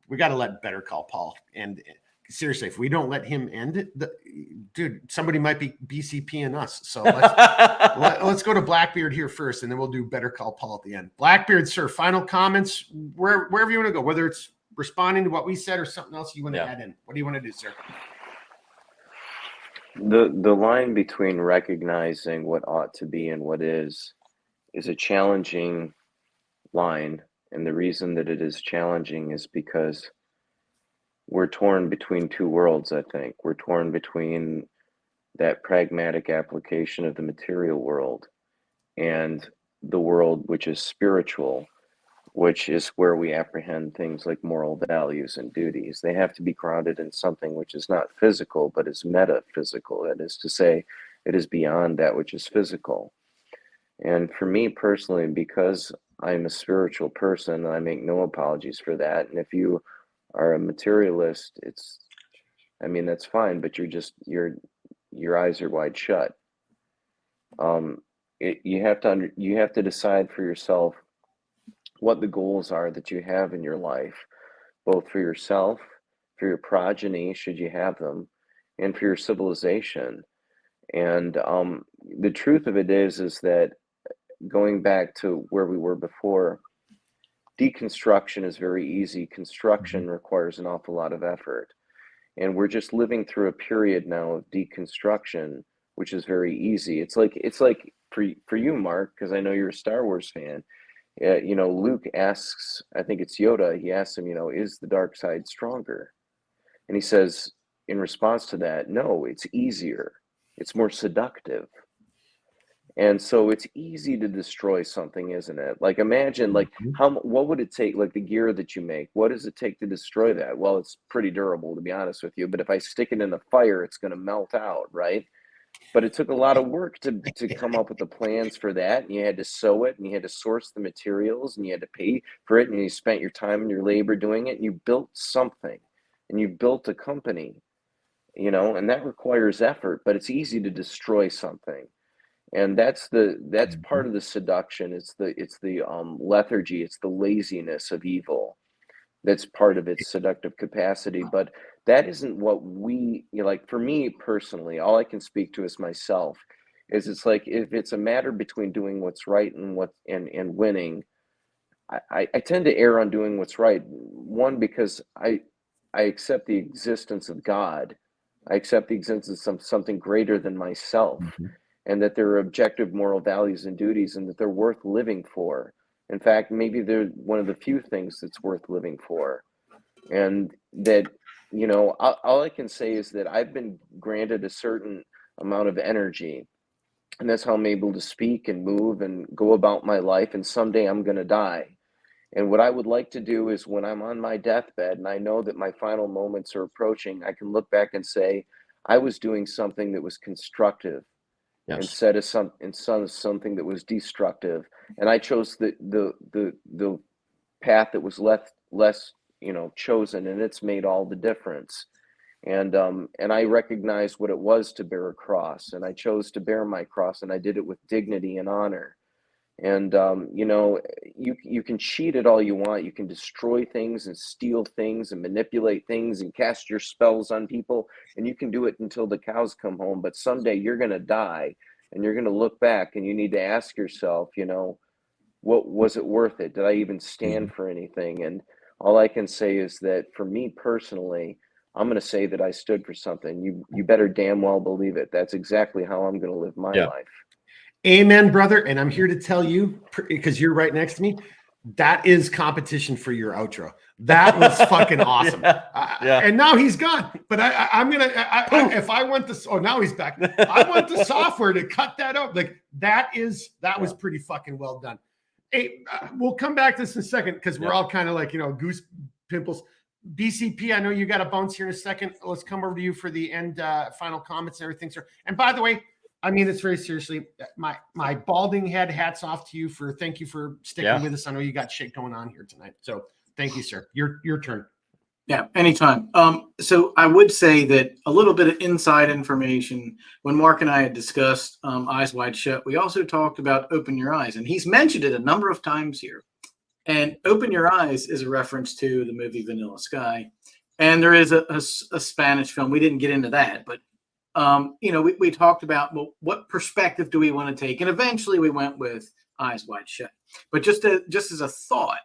S1: we got to let Better Call Paul end. Seriously, if we don't let him end it, dude, somebody might be BCPing us. So let's go to Blackbeard here first, and then we'll do Better Call Paul at the end. Blackbeard, sir, final comments, wherever you want to go, whether it's responding to what we said or something else you want to add in. What do you want to do, sir?
S4: The line between recognizing what ought to be and what is a challenging line. And the reason that it is challenging is because we're torn between two worlds, I think. We're torn between that pragmatic application of the material world and the world which is spiritual, which is where we apprehend things like moral values and duties. They have to be grounded in something which is not physical, but is metaphysical. That is to say, it is beyond that which is physical. And for me personally, because I'm a spiritual person, I make no apologies for that. And if you are a materialist, that's fine, but your eyes are wide shut. You have to decide for yourself what the goals are that you have in your life, both for yourself, for your progeny, should you have them, and for your civilization. And the truth of it is that going back to where we were before, deconstruction is very easy. Construction requires an awful lot of effort. And we're just living through a period now of deconstruction, which is very easy. It's like for you, Mark, because I know you're a Star Wars fan. You know, Luke asks, I think it's Yoda. He asks him, you know, is the dark side stronger? And he says, in response to that, no, it's easier. It's more seductive. And so it's easy to destroy something, isn't it? Like imagine like what would it take, like the gear that you make, what does it take to destroy that? Well, it's pretty durable, to be honest with you, but if I stick it in the fire, it's going to melt out, right? But it took a lot of work to come up with the plans for that. And you had to sew it, and you had to source the materials, and you had to pay for it, and you spent your time and your labor doing it, and you built something, and you built a company, you know, and that requires effort, but it's easy to destroy something. And that's part of the seduction. It's the lethargy, it's the laziness of evil. That's part of its seductive capacity. But that isn't what we, you know, like for me personally, all I can speak to is myself. Is it's like if it's a matter between doing what's right and winning, I tend to err on doing what's right. One, because I accept the existence of God. I accept the existence of something greater than myself. And that there are objective moral values and duties, and that they're worth living for. In fact, maybe they're one of the few things that's worth living for. And that, you know, all I can say is that I've been granted a certain amount of energy, and that's how I'm able to speak and move and go about my life. And someday I'm going to die. And what I would like to do is when I'm on my deathbed and I know that my final moments are approaching, I can look back and say, I was doing something that was constructive. Yes. Instead of something that was destructive, and I chose the path that was less you know chosen, and it's made all the difference. And I recognized what it was to bear a cross, and I chose to bear my cross, and I did it with dignity and honor. And you know, you can cheat it all you want. You can destroy things and steal things and manipulate things and cast your spells on people, and you can do it until the cows come home. But someday you're going to die, and you're going to look back, and you need to ask yourself, you know, what was it worth it? Did I even stand for anything? And all I can say is that for me personally, I'm going to say that I stood for something. You better damn well believe it. That's exactly how I'm going to live my life.
S1: Amen, brother. And I'm here to tell you, because you're right next to me, that is competition for your outro. That was fucking awesome. Yeah. And now he's gone. But I'm going to, if I want this, oh, now he's back. I want the software to cut that out. Like that was pretty fucking well done. Hey, we'll come back to this in a second because we're all kind of like, you know, goose pimples. BCP, I know you got a bounce here in a second. Let's come over to you for the end, final comments and everything, sir. And by the way, I mean this very seriously. My balding head, hats off to you thank you for sticking with us. I know you got shit going on here tonight. So thank you, sir. Your turn.
S3: Yeah, anytime. So I would say that a little bit of inside information, when Mark and I had discussed Eyes Wide Shut, we also talked about Open Your Eyes, and he's mentioned it a number of times here. And Open Your Eyes is a reference to the movie Vanilla Sky. And there is a Spanish film. We didn't get into that, but you know, we talked about, well, what perspective do we want to take? And eventually we went with Eyes Wide Shut. But just as a thought,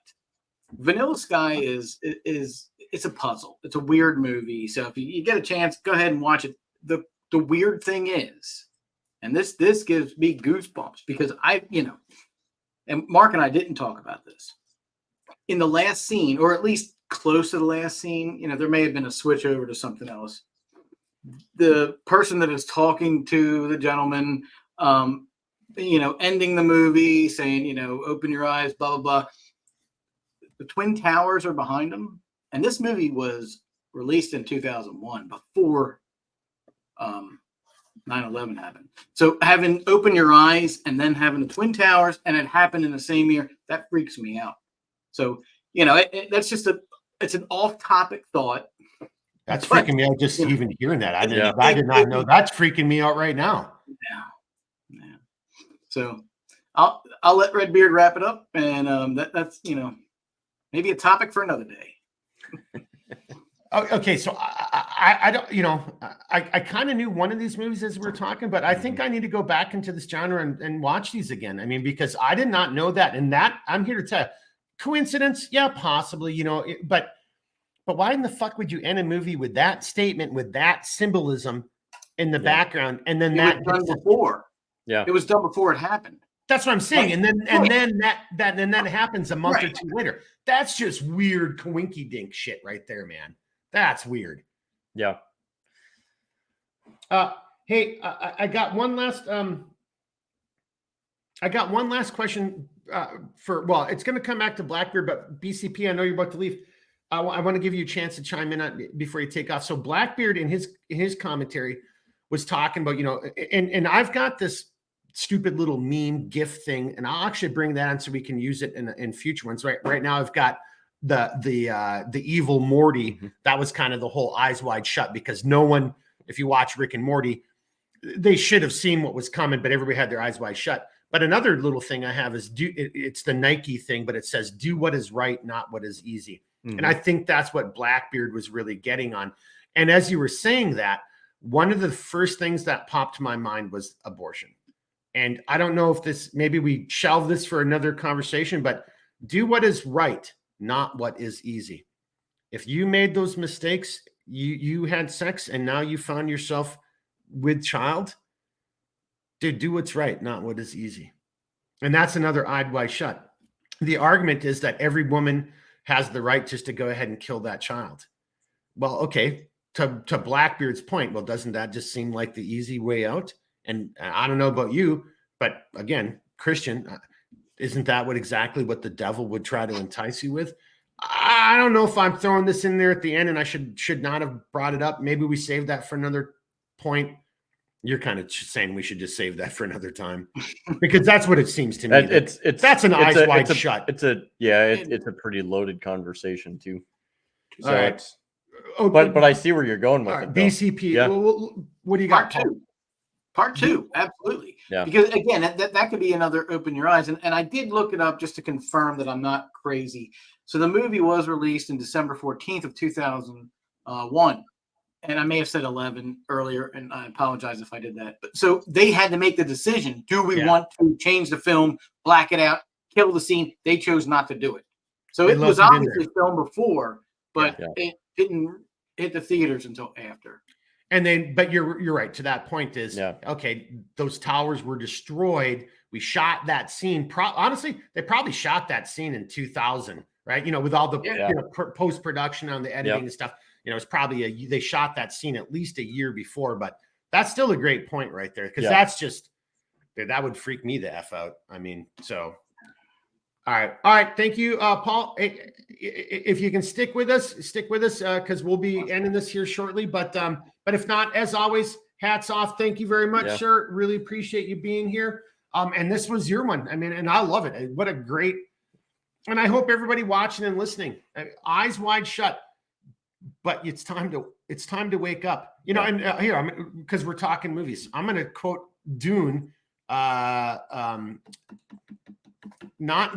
S3: Vanilla Sky is it's a puzzle. It's a weird movie. So if you get a chance, go ahead and watch it. The weird thing is, and this gives me goosebumps because you know, and Mark and I didn't talk about this. In the last scene, or at least close to the last scene, you know, there may have been a switch over to something else. The person that is talking to the gentleman, you know, ending the movie, saying, you know, open your eyes, blah, blah, blah. The Twin Towers are behind him. And this movie was released in 2001 before 9/11 happened. So having Open Your Eyes and then having the Twin Towers and it happened in the same year, that freaks me out. So, you know, that's just it's an off-topic thought.
S1: That's freaking me out just even hearing that. I did not know. That's freaking me out right now.
S3: Yeah. So I'll let Redbeard wrap it up, and that's, you know, maybe a topic for another day.
S1: Okay, so I don't, you know, I kind of knew one of these movies as we were talking, but I think I need to go back into this genre and watch these again. I mean, because I did not know that, and that I'm here to tell you, coincidence, yeah, possibly, you know, but why in the fuck would you end a movie with that statement, with that symbolism in the background, and then that
S3: done before?
S2: Yeah.
S3: It was done before it happened.
S1: That's what I'm saying. And then that happens a month or two later. That's just weird coinky dink shit right there, man. That's weird.
S2: Yeah.
S1: Hey, I got one last question well, it's going to come back to Blackbeard, but BCP, I know you're about to leave. I want to give you a chance to chime in on, before you take off. So Blackbeard in his commentary was talking about, and I've got this stupid little meme GIF thing, and I'll actually bring that on so we can use it in future ones. Right now, I've got the evil Morty.
S2: Mm-hmm.
S1: That was kind of the whole Eyes Wide Shut, because no one, if you watch Rick and Morty, they should have seen what was coming, but everybody had their eyes wide shut. But another little thing I have is it's the Nike thing, but it says do what is right, not what is easy. Mm-hmm. And I think that's what Blackbeard was really getting on. And as you were saying that, one of the first things that popped to my mind was abortion. And I don't know if maybe we shelve this for another conversation, but do what is right, not what is easy. If you made those mistakes, you had sex and now you found yourself with child, dude, do what's right, not what is easy. And that's another eyed wide shut. The argument is that every woman has the right just to go ahead and kill that child. Well, okay, to Blackbeard's point, well, doesn't that just seem like the easy way out? And I don't know about you, but again, Christian, isn't that exactly what the devil would try to entice you with? I don't know if I'm throwing this in there at the end and I should not have brought it up. Maybe we save that for another point. You're kind of saying we should just save that for another time, because that's what it seems to me. That's an eyes wide shut.
S2: It's a pretty loaded conversation too. So
S1: all right.
S2: But I see where you're going with it.
S1: BCP. Yeah. What do you got?
S3: Part two, absolutely.
S2: Yeah.
S3: Because again, that could be another open your eyes. And I did look it up just to confirm that I'm not crazy. So the movie was released in December 14th of 2001. And I may have said 11 earlier, and I apologize if I did that. But so they had to make the decision. Do we want to change the film, black it out, kill the scene? They chose not to do it. So it was obviously filmed before, but it didn't hit the theaters until after.
S1: And then, but you're right. To that point is, okay, those towers were destroyed. We shot that scene. Honestly, they probably shot that scene in 2000, right? With all the post-production on the editing and stuff. It's probably they shot that scene at least a year before, but that's still a great point right there. Cause that's just, that would freak me the F out. I mean, so, all right. Thank you, Paul. If you can stick with us, cause we'll be ending this here shortly, but if not, as always, hats off. Thank you very much, sir. Really appreciate you being here. And this was your one. I mean, and I love it. What a great, and I hope everybody watching and listening, eyes wide shut. But it's time to wake up, and here because we're talking movies. I'm going to quote Dune, not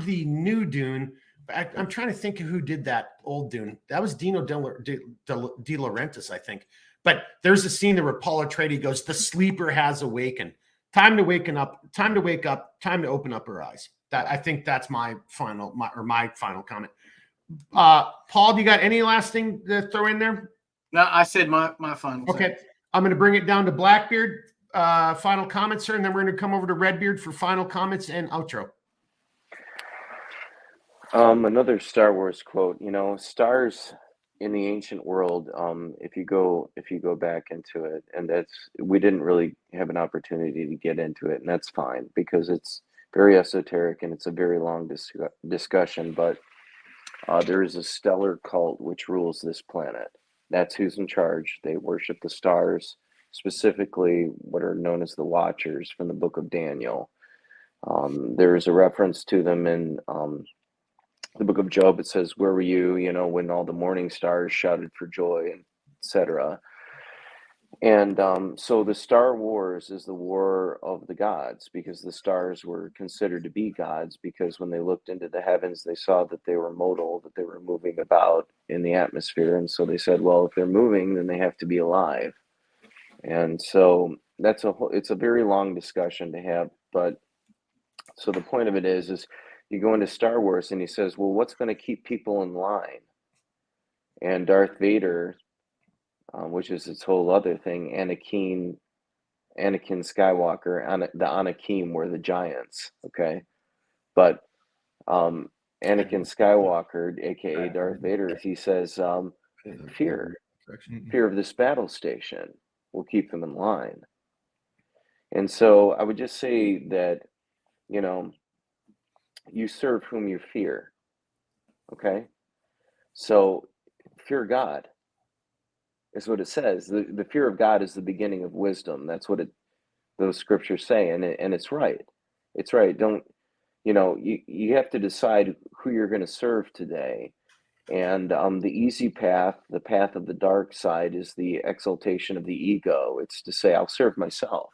S1: the new Dune. I'm trying to think of who did that old Dune. That was Dino De Laurentiis, I think. But there's a scene there where Paul Atreides goes, "The sleeper has awakened. Time to wake up. Time to wake up. Time to open up her eyes." I think that's my final comment. Paul, do you got any last thing to throw in there?
S3: No, I said my final.
S1: Okay. I'm going to bring it down to Blackbeard. Final comments, sir, and then we're going to come over to Redbeard for final comments and outro.
S4: Another Star Wars quote, stars in the ancient world, if you go back into it, and we didn't really have an opportunity to get into it, and that's fine because it's very esoteric and it's a very long discussion, but there is a stellar cult which rules this planet. That's who's in charge. They worship the stars, specifically what are known as the Watchers from the book of Daniel. There's a reference to them in the book of Job. It says, "Where were you, when all the morning stars shouted for joy," etc. And so the Star Wars is the war of the gods, because the stars were considered to be gods, because when they looked into the heavens, they saw that they were modal, that they were moving about in the atmosphere. And so they said, well, if they're moving, then they have to be alive. And so it's a very long discussion to have. But so the point of it is you go into Star Wars and he says, well, what's going to keep people in line? And Darth Vader, which is its whole other thing, Anakin Anakin Skywalker, the Anakim were the giants, okay? But Anakin Skywalker, aka Darth Vader, he says, fear of this battle station will keep them in line. And so I would just say that, you know, you serve whom you fear, okay? So fear God is what it says. The fear of God is the beginning of wisdom. That's what those scriptures say, and it's right. It's right. Don't, you know, you have to decide who you're going to serve today. And the easy path, the path of the dark side, is the exaltation of the ego. It's to say, I'll serve myself,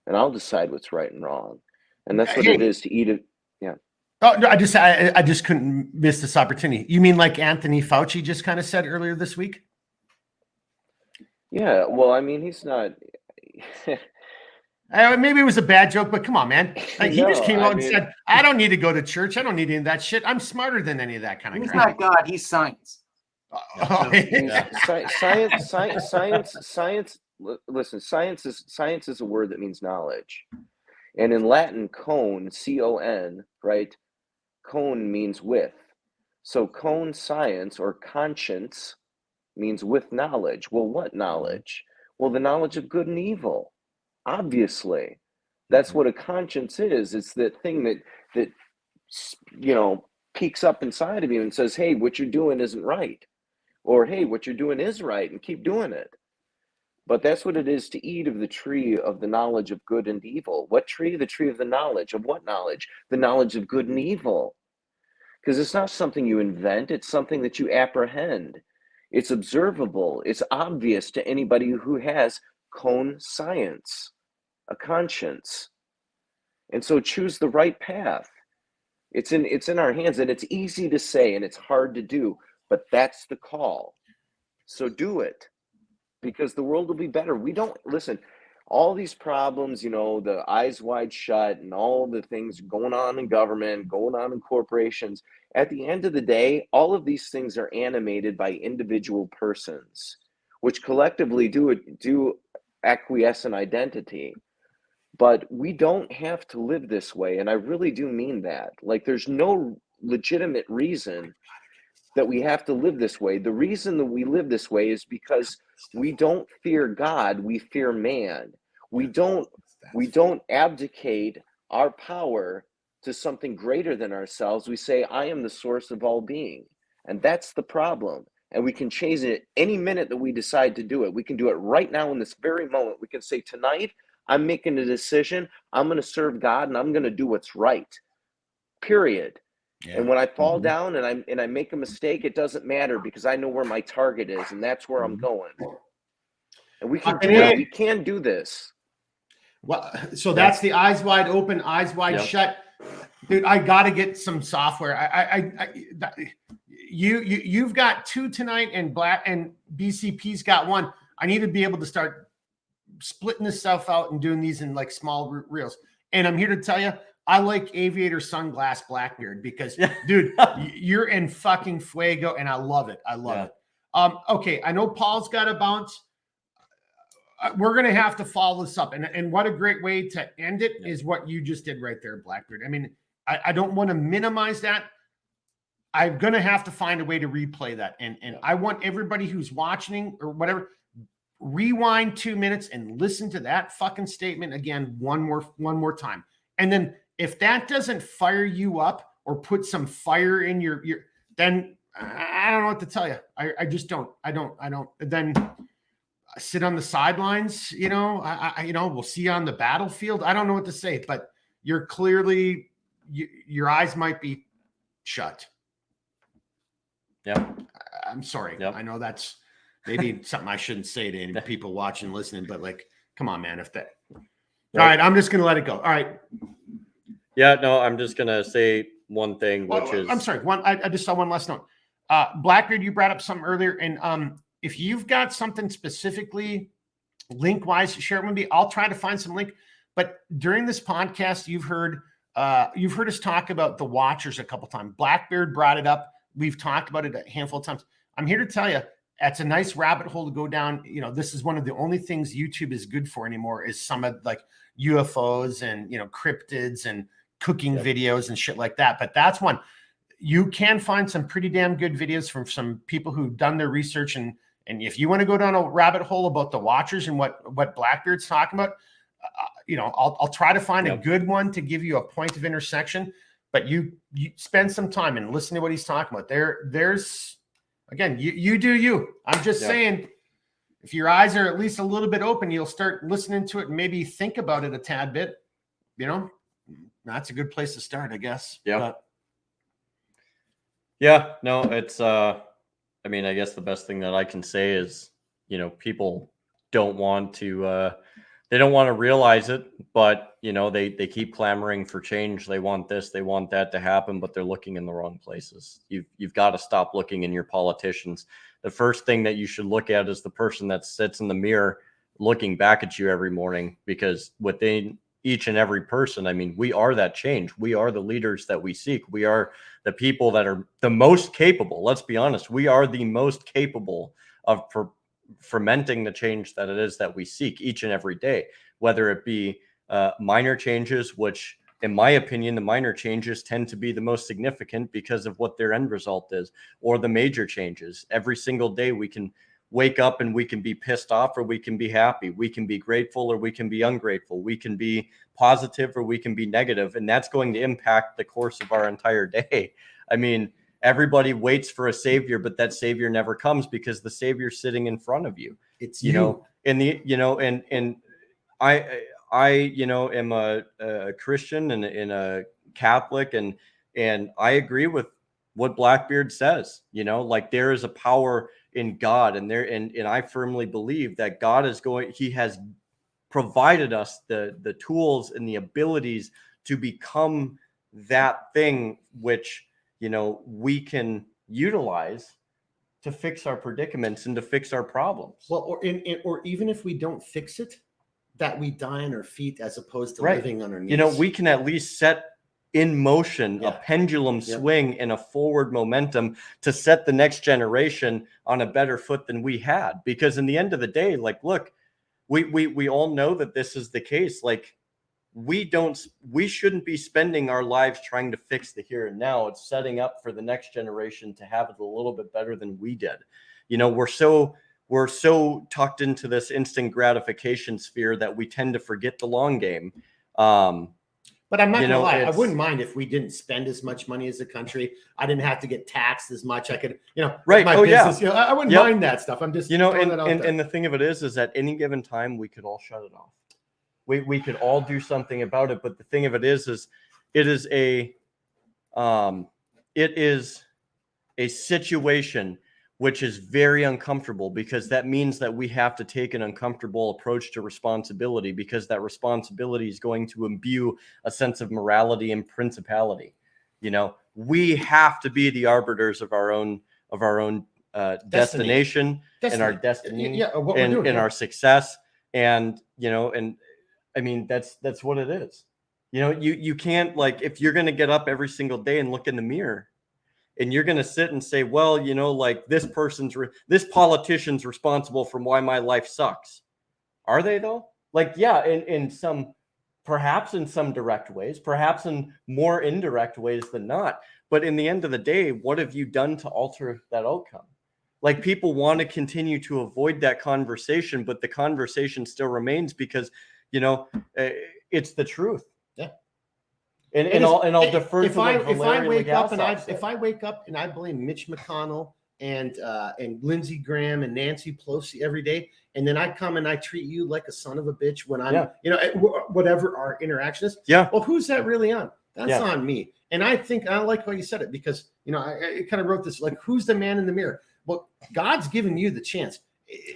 S4: and I'll decide what's right and wrong. And that's what it is to eat it. Yeah.
S1: Oh, no, I just couldn't miss this opportunity. You mean like Anthony Fauci just kind of said earlier this week?
S4: Yeah. Well, I mean, he's not.
S1: Maybe it was a bad joke, but come on, man. Like, he just came out and
S4: mean,
S1: said, I don't need to go to church. I don't need any of that shit. I'm smarter than any of that kind of
S3: He's
S1: crap.
S3: not God. He's science.
S4: Science. Listen, science is a word that means knowledge. And in Latin, con, C-O-N, right? Con means with. So con science or conscience means with knowledge. Well, what knowledge? Well, the knowledge of good and evil. Obviously, that's what a conscience is. It's that thing that you know, peeks up inside of you and says, hey, what you're doing isn't right. Or, hey, what you're doing is right, and keep doing it. But that's what it is to eat of the tree of the knowledge of good and evil. What tree? The tree of the knowledge. Of what knowledge? The knowledge of good and evil. Because it's not something you invent. It's something that you apprehend. It's observable. It's obvious to anybody who has conscience, a conscience. And so choose the right path. It's in our hands, and it's easy to say and it's hard to do, but that's the call. So do it, because the world will be better. We don't, listen, all these problems, you know, the eyes wide shut and all the things going on in government, going on in corporations. At the end of the day, all of these things are animated by individual persons, which collectively do acquiesce in identity. But we don't have to live this way. And I really do mean that. Like, there's no legitimate reason that we have to live this way. The reason that we live this way is because we don't fear God, we fear man. We don't abdicate our power to something greater than ourselves. We say, I am the source of all being. And that's the problem. And we can change it any minute that we decide to do it. We can do it right now in this very moment. We can say, tonight, I'm making a decision. I'm going to serve God, and I'm going to do what's right. Period. Yeah. And when I fall down and I make a mistake, it doesn't matter, because I know where my target is, and that's where I'm going. And we can do it. We can do this.
S1: Well, so that's the eyes wide open, eyes wide shut. Dude, I got to get some software. You've got 2 tonight, and BCP's got 1. I need to be able to start splitting this stuff out and doing these in like small reels. And I'm here to tell you, I like Aviator Sunglass Blackbeard, because dude, you're in fucking fuego, and I love it. I love it. Okay, I know Paul's got to bounce. We're going to have to follow this up. And what a great way to end it is what you just did right there, Blackbeard. I mean, I don't want to minimize that. I'm going to have to find a way to replay that. And I want everybody who's watching or whatever, rewind 2 minutes and listen to that fucking statement again one more time. And then if that doesn't fire you up or put some fire in your then I don't know what to tell you. I just don't. I don't. Then sit on the sidelines, you know. We'll see you on the battlefield. I don't know what to say, but you're clearly your eyes might be shut.
S2: Yeah.
S1: I'm sorry.
S2: Yep.
S1: I know that's maybe something I shouldn't say to any people watching, listening, but like, come on, man. All right, I'm just going to let it go. All right.
S2: Yeah, no, I'm just going to say one thing, which is...
S1: I'm sorry. I just saw one last note. Blackbeard, you brought up something earlier, and if you've got something specifically link-wise, share it with me. I'll try to find some link. But during this podcast, you've heard us talk about the Watchers a couple times. Blackbeard brought it up. We've talked about it a handful of times. I'm here to tell you, that's a nice rabbit hole to go down. You know, this is one of the only things YouTube is good for anymore is some of like UFOs and, you know, cryptids and cooking videos and shit like that. But that's one. You can find some pretty damn good videos from some people who've done their research. And if you want to go down a rabbit hole about the Watchers and what Blackbeard's talking about, you know, I'll try to find a good one to give you a point of intersection. But you spend some time and listen to what he's talking about. There's again, you do you. I'm just saying, if your eyes are at least a little bit open, you'll start listening to it and maybe think about it a tad bit. You know, that's a good place to start, I guess.
S2: Yeah.
S1: But,
S2: yeah, no, it's I mean, I guess the best thing that I can say is, you know, people don't want to they don't want to realize it, but you know, they keep clamoring for change. They want this, they want that to happen, but they're looking in the wrong places. You've got to stop looking in your politicians. The first thing that you should look at is the person that sits in the mirror looking back at you every morning, because within each and every person, I mean, we are that change. We are the leaders that we seek. We are the people that are the most capable. Let's be honest. We are the most capable of fermenting the change that it is that we seek each and every day, whether it be minor changes, which in my opinion, the minor changes tend to be the most significant because of what their end result is, or the major changes. Every single day we can wake up and we can be pissed off or we can be happy. We can be grateful or we can be ungrateful. We can be positive or we can be negative, and that's going to impact the course of our entire day. I mean, everybody waits for a savior, but that savior never comes because the savior's sitting in front of you.
S1: It's
S2: you know, and I you know, am a Christian and a Catholic, and I agree with what Blackbeard says. You know, like there is a power in God, and I firmly believe that God is he has provided us the tools and the abilities to become that thing which, you know, we can utilize to fix our predicaments and to fix our problems.
S1: Well, or even if we don't fix it, that we die on our feet as opposed to living on our knees.
S2: You know, we can at least set in motion a pendulum swing and a forward momentum to set the next generation on a better foot than we had. Because in the end of the day, like, look, we all know that this is the case. Like, we shouldn't be spending our lives trying to fix the here and now. It's setting up for the next generation to have it a little bit better than we did. You know, we're so tucked into this instant gratification sphere that we tend to forget the long game.
S1: But I'm not gonna lie, I wouldn't mind if we didn't spend as much money as a country. I didn't have to get taxed as much. I could, you know,
S2: my business,
S1: you know, I wouldn't mind that stuff. I'm just,
S2: you know, and the thing of it is at any given time we could all shut it off. We could all do something about it. But the thing of it is it is a situation which is very uncomfortable, because that means that we have to take an uncomfortable approach to responsibility, because that responsibility is going to imbue a sense of morality and principality. You know, we have to be the arbiters of our own destination and our destiny and our success. And, you know, and I mean, that's what it is. You know, you can't, like, if you're going to get up every single day and look in the mirror, and you're going to sit and say, well, you know, like this politician's responsible for why my life sucks. Are they though? Like, yeah, perhaps in some direct ways, perhaps in more indirect ways than not. But in the end of the day, what have you done to alter that outcome? Like, people want to continue to avoid that conversation, but the conversation still remains because, you know, it's the truth.
S1: Yeah.
S2: And I'll defer
S1: if
S2: to
S1: if I wake up and I blame Mitch McConnell and Lindsey Graham and Nancy Pelosi every day, and then I come and I treat you like a son of a bitch when I'm, you know, whatever our interaction is.
S2: Yeah.
S1: Well, who's that really on? That's on me. And I think I like how you said it, because, you know, I kind of wrote this, like, who's the man in the mirror? Well, God's given you the chance.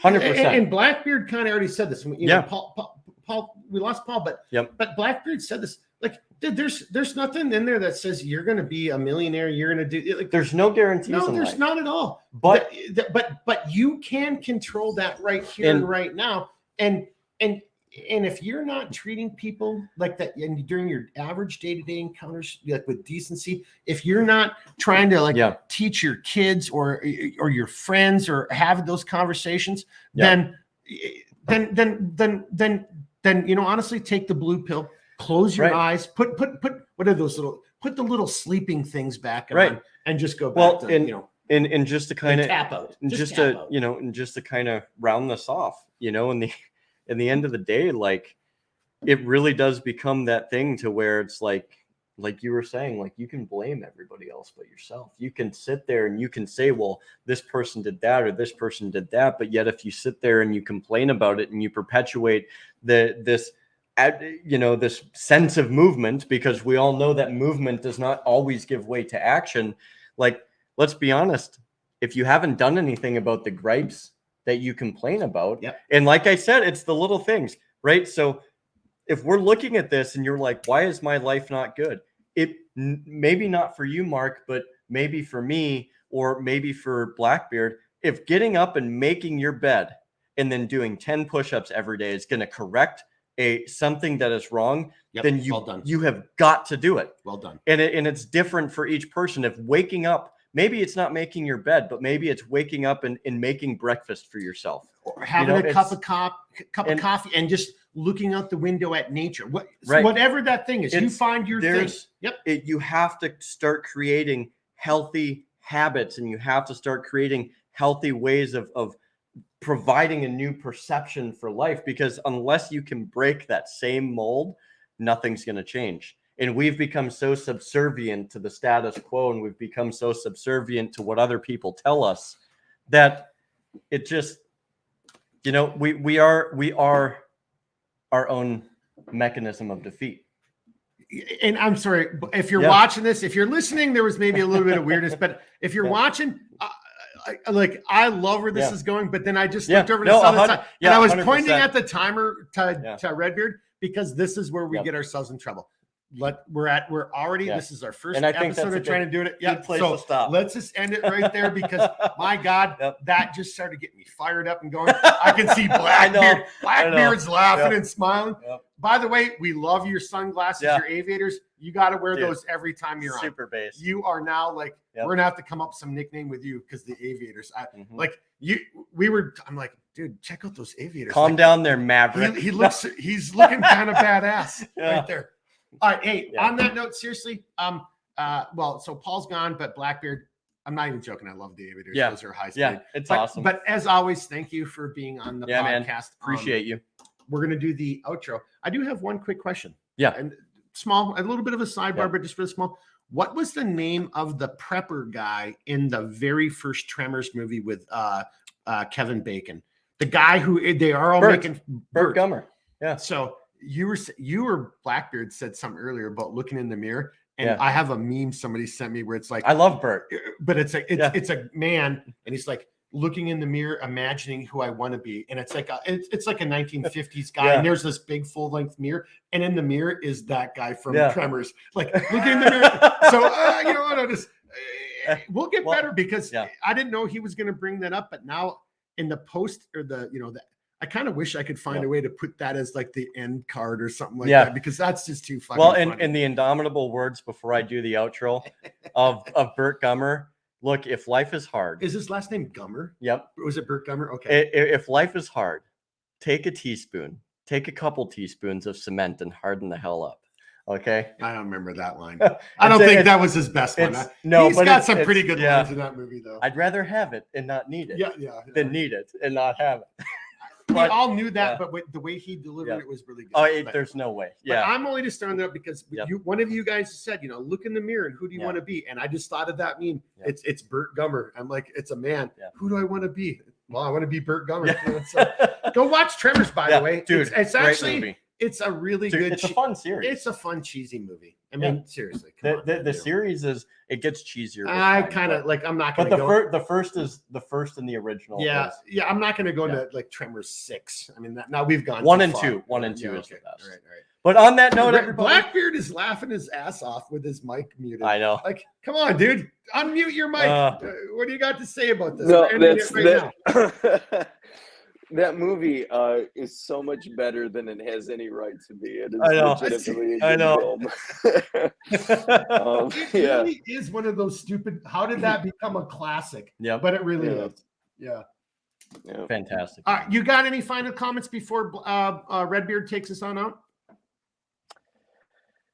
S2: 100%.
S1: And Blackbeard kind of already said this. You know, Paul, we lost Paul, but Blackbeard said this. Like, dude, there's nothing in there that says you're going to be a millionaire. You're going to do, like,
S2: there's no guarantees.
S1: No, there's not at all. But you can control that right here and right now. And And if you're not treating people like that, and during your average day-to-day encounters, like with decency, if you're not trying to teach your kids or your friends or have those conversations, then honestly, take the blue pill, close your eyes, put what are those put the little sleeping things back on, and just go back
S2: and just to kind of
S1: tap out,
S2: just to kind of round this off, in the end of the day, like, it really does become that thing to where it's like you were saying, like, you can blame everybody else but yourself. You can sit there and you can say, well, this person did that or this person did that. But yet if you sit there and you complain about it and you perpetuate this sense of movement, because we all know that movement does not always give way to action. Like, let's be honest, if you haven't done anything about the gripes that you complain about, and like I said, it's the little things, right? So if we're looking at this and you're like, why is my life not good? It maybe not for you, Mark, but maybe for me, or maybe for Blackbeard. If getting up and making your bed and then doing 10 push-ups every day is going to correct something that is wrong, then you have got to do it.
S1: Well done.
S2: And it's different for each person. If waking up, maybe it's not making your bed, but maybe it's waking up and making breakfast for yourself,
S1: or having a cup of coffee and just looking out the window at nature. Whatever that thing is, you find your thing.
S2: You have to start creating healthy habits, and you have to start creating healthy ways of providing a new perception for life, because unless you can break that same mold, nothing's going to change. And we've become so subservient to the status quo, and we've become so subservient to what other people tell us, that it just, we are our own mechanism of defeat.
S1: And I'm sorry, if you're watching this, if you're listening, there was maybe a little bit of weirdness, but if you're watching, I love where this is going, but then I just looked over to the other side, and I was 100%. Pointing at the timer to Redbeard, because this is where we get ourselves in trouble. This is our first episode of trying to do it. So let's just end it right there, because my God, that just started getting me fired up and going. I can see Blackbeard. Blackbeard's laughing and smiling. By the way, we love your sunglasses, your aviators. You got to wear those every time you're on.
S2: Super base.
S1: You are now we're gonna have to come up with some nickname with you, because the aviators. I'm like, dude, check out those aviators.
S2: Calm down there, Maverick.
S1: He's looking kind of badass right there. All right, hey, on that note, seriously, so Paul's gone, but Blackbeard, I'm not even joking. I love the aviators. Those are high speed.
S2: Yeah, it's awesome.
S1: But as always, thank you for being on the podcast.
S2: Man, appreciate you.
S1: We're going to do the outro. I do have one quick question.
S2: Yeah.
S1: And a little bit of a sidebar, but just for the small. What was the name of the prepper guy in the very first Tremors movie with Kevin Bacon? The guy who they are all making
S2: Burt Gummer. Yeah.
S1: So you were Blackbeard said something earlier about looking in the mirror, and I have a meme somebody sent me where it's like,
S2: I love Burt,
S1: but it's a man, and he's like looking in the mirror, imagining who I want to be, and it's like a 1950s guy, and there's this big full length mirror, and in the mirror is that guy from Tremors, like looking in the mirror. So we'll get better, because I didn't know he was going to bring that up, but now in the post or I kind of wish I could find a way to put that as like the end card or something like that, because that's just too fucking funny.
S2: In the indomitable words before I do the outro of Burt Gummer, look, if life is hard.
S1: Is his last name Gummer?
S2: Yep.
S1: Was it Burt Gummer? Okay.
S2: If life is hard, take a couple teaspoons of cement and harden the hell up. Okay.
S1: I don't remember that line. I don't think that was his best one. He's got some pretty good lines in that movie, though.
S2: I'd rather have it and not need it than need it and not have it.
S1: We all knew that, but the way he delivered it was really good.
S2: Oh, there's no way.
S1: But I'm only just throwing it up because one of you guys said, look in the mirror and who do you want to be? And I just thought of that meme. It's Burt Gummer. I'm like, it's a man. Who do I want to be? Well, I want to be Burt Gummer. So, go watch Tremors, by the way.
S2: Dude,
S1: it's actually movie. It's a really good.
S2: It's a fun series.
S1: It's a fun, cheesy movie. I mean, seriously.
S2: The series it gets cheesier.
S1: I kind of like. I'm not going
S2: to. But the first is the first in the original.
S1: Yeah. I'm not going to go into like Tremors 6. I mean, now we've gone
S2: 1 and 2. 1 and 2 is the best.
S1: All right.
S2: But on that note, everybody,
S1: Blackbeard is laughing his ass off with his mic muted.
S2: I know.
S1: Like, come on, dude, unmute your mic. What do you got to say about this?
S4: No, that movie is so much better than it has any right to be. It is
S2: I know.
S4: legitimately a
S2: I
S4: good
S2: know.
S4: film.
S1: It
S4: Yeah.
S1: really is one of those stupid. How did that become a classic?
S2: Yeah,
S1: but it really
S4: Yeah.
S1: is. Yeah.
S4: Yeah.
S2: fantastic.
S1: You got any final comments before Redbeard takes us on out?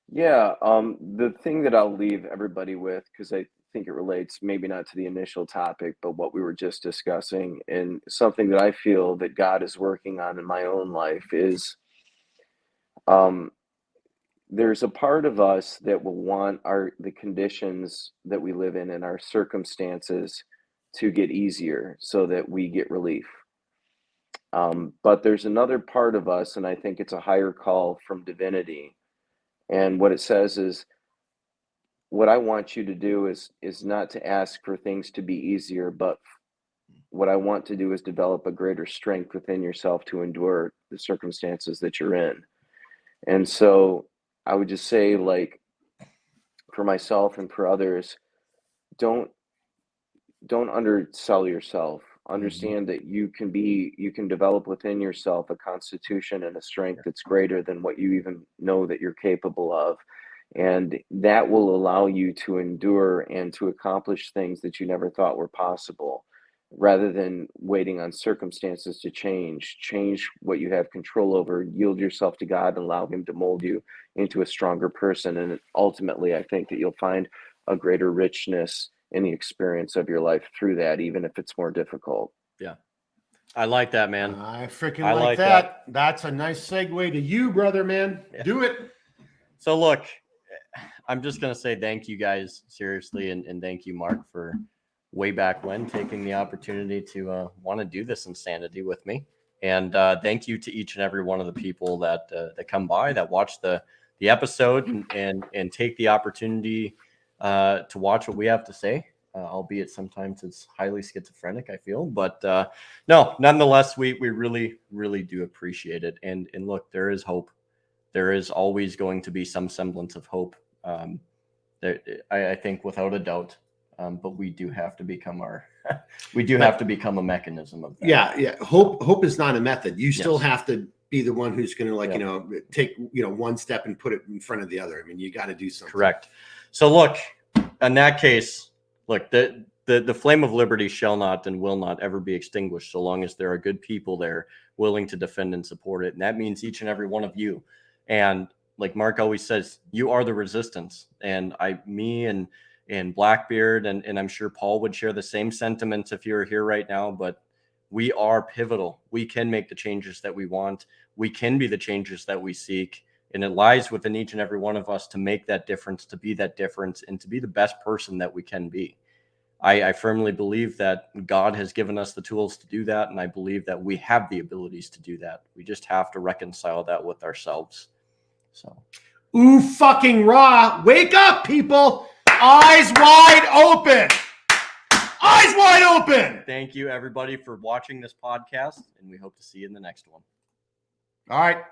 S4: Yeah, the thing that I'll leave everybody with, because I think it relates maybe not to the initial topic, but what we were just discussing, and something that I feel that God is working on in my own life is um, there's a part of us that will want the conditions that we live in and our circumstances to get easier so that we get relief. But there's another part of us, and I think it's a higher call from divinity. And what it says is, what I want you to do is not to ask for things to be easier, but what I want to do is develop a greater strength within yourself to endure the circumstances that you're in. And so I would just say, like, for myself and for others, don't undersell yourself. Understand that you can develop within yourself a constitution and a strength that's greater than what you even know that you're capable of. And that will allow you to endure and to accomplish things that you never thought were possible, rather than waiting on circumstances to change what you have control over. Yield yourself to God and allow him to mold you into a stronger person. And ultimately, I think that you'll find a greater richness in the experience of your life through that, even if it's more difficult.
S2: Yeah. I like that, man.
S1: I freaking
S2: I
S1: like
S2: like
S1: that. That's a nice segue to you, brother, man.
S2: Yeah.
S1: Do it.
S2: So look, I'm just going to say thank you guys, seriously. And thank you, Mark, for way back when taking the opportunity to want to do this insanity with me. And thank you to each and every one of the people that come by, that watch the episode and take the opportunity to watch what we have to say. Albeit sometimes it's highly schizophrenic, I feel, but no, nonetheless, we really, really do appreciate it. And look, there is hope. There is always going to be some semblance of hope. I think without a doubt, but we do have to become have to become a mechanism of that.
S1: Yeah. Hope is not a method. You still
S2: Yes.
S1: have to be the one who's going to
S2: Yep.
S1: take one step and put it in front of the other. I mean, you got to do something.
S2: Correct. So look, in that case, look, the flame of liberty shall not and will not ever be extinguished so long as there are good people there willing to defend and support it. And that means each and every one of you. And like Mark always says, you are the resistance. And me and Blackbeard, and I'm sure Paul would share the same sentiments if you were here right now, but we are pivotal. We can make the changes that we want. We can be the changes that we seek. And it lies within each and every one of us to make that difference, to be that difference, and to be the best person that we can be. I firmly believe that God has given us the tools to do that, and I believe that we have the abilities to do that. We just have to reconcile that with ourselves. So,
S1: Ooh, fucking raw. Wake up, people. Eyes wide open. Eyes wide open.
S2: thank you, everybody, for watching this podcast, and we hope to see you in the next one.
S1: All right.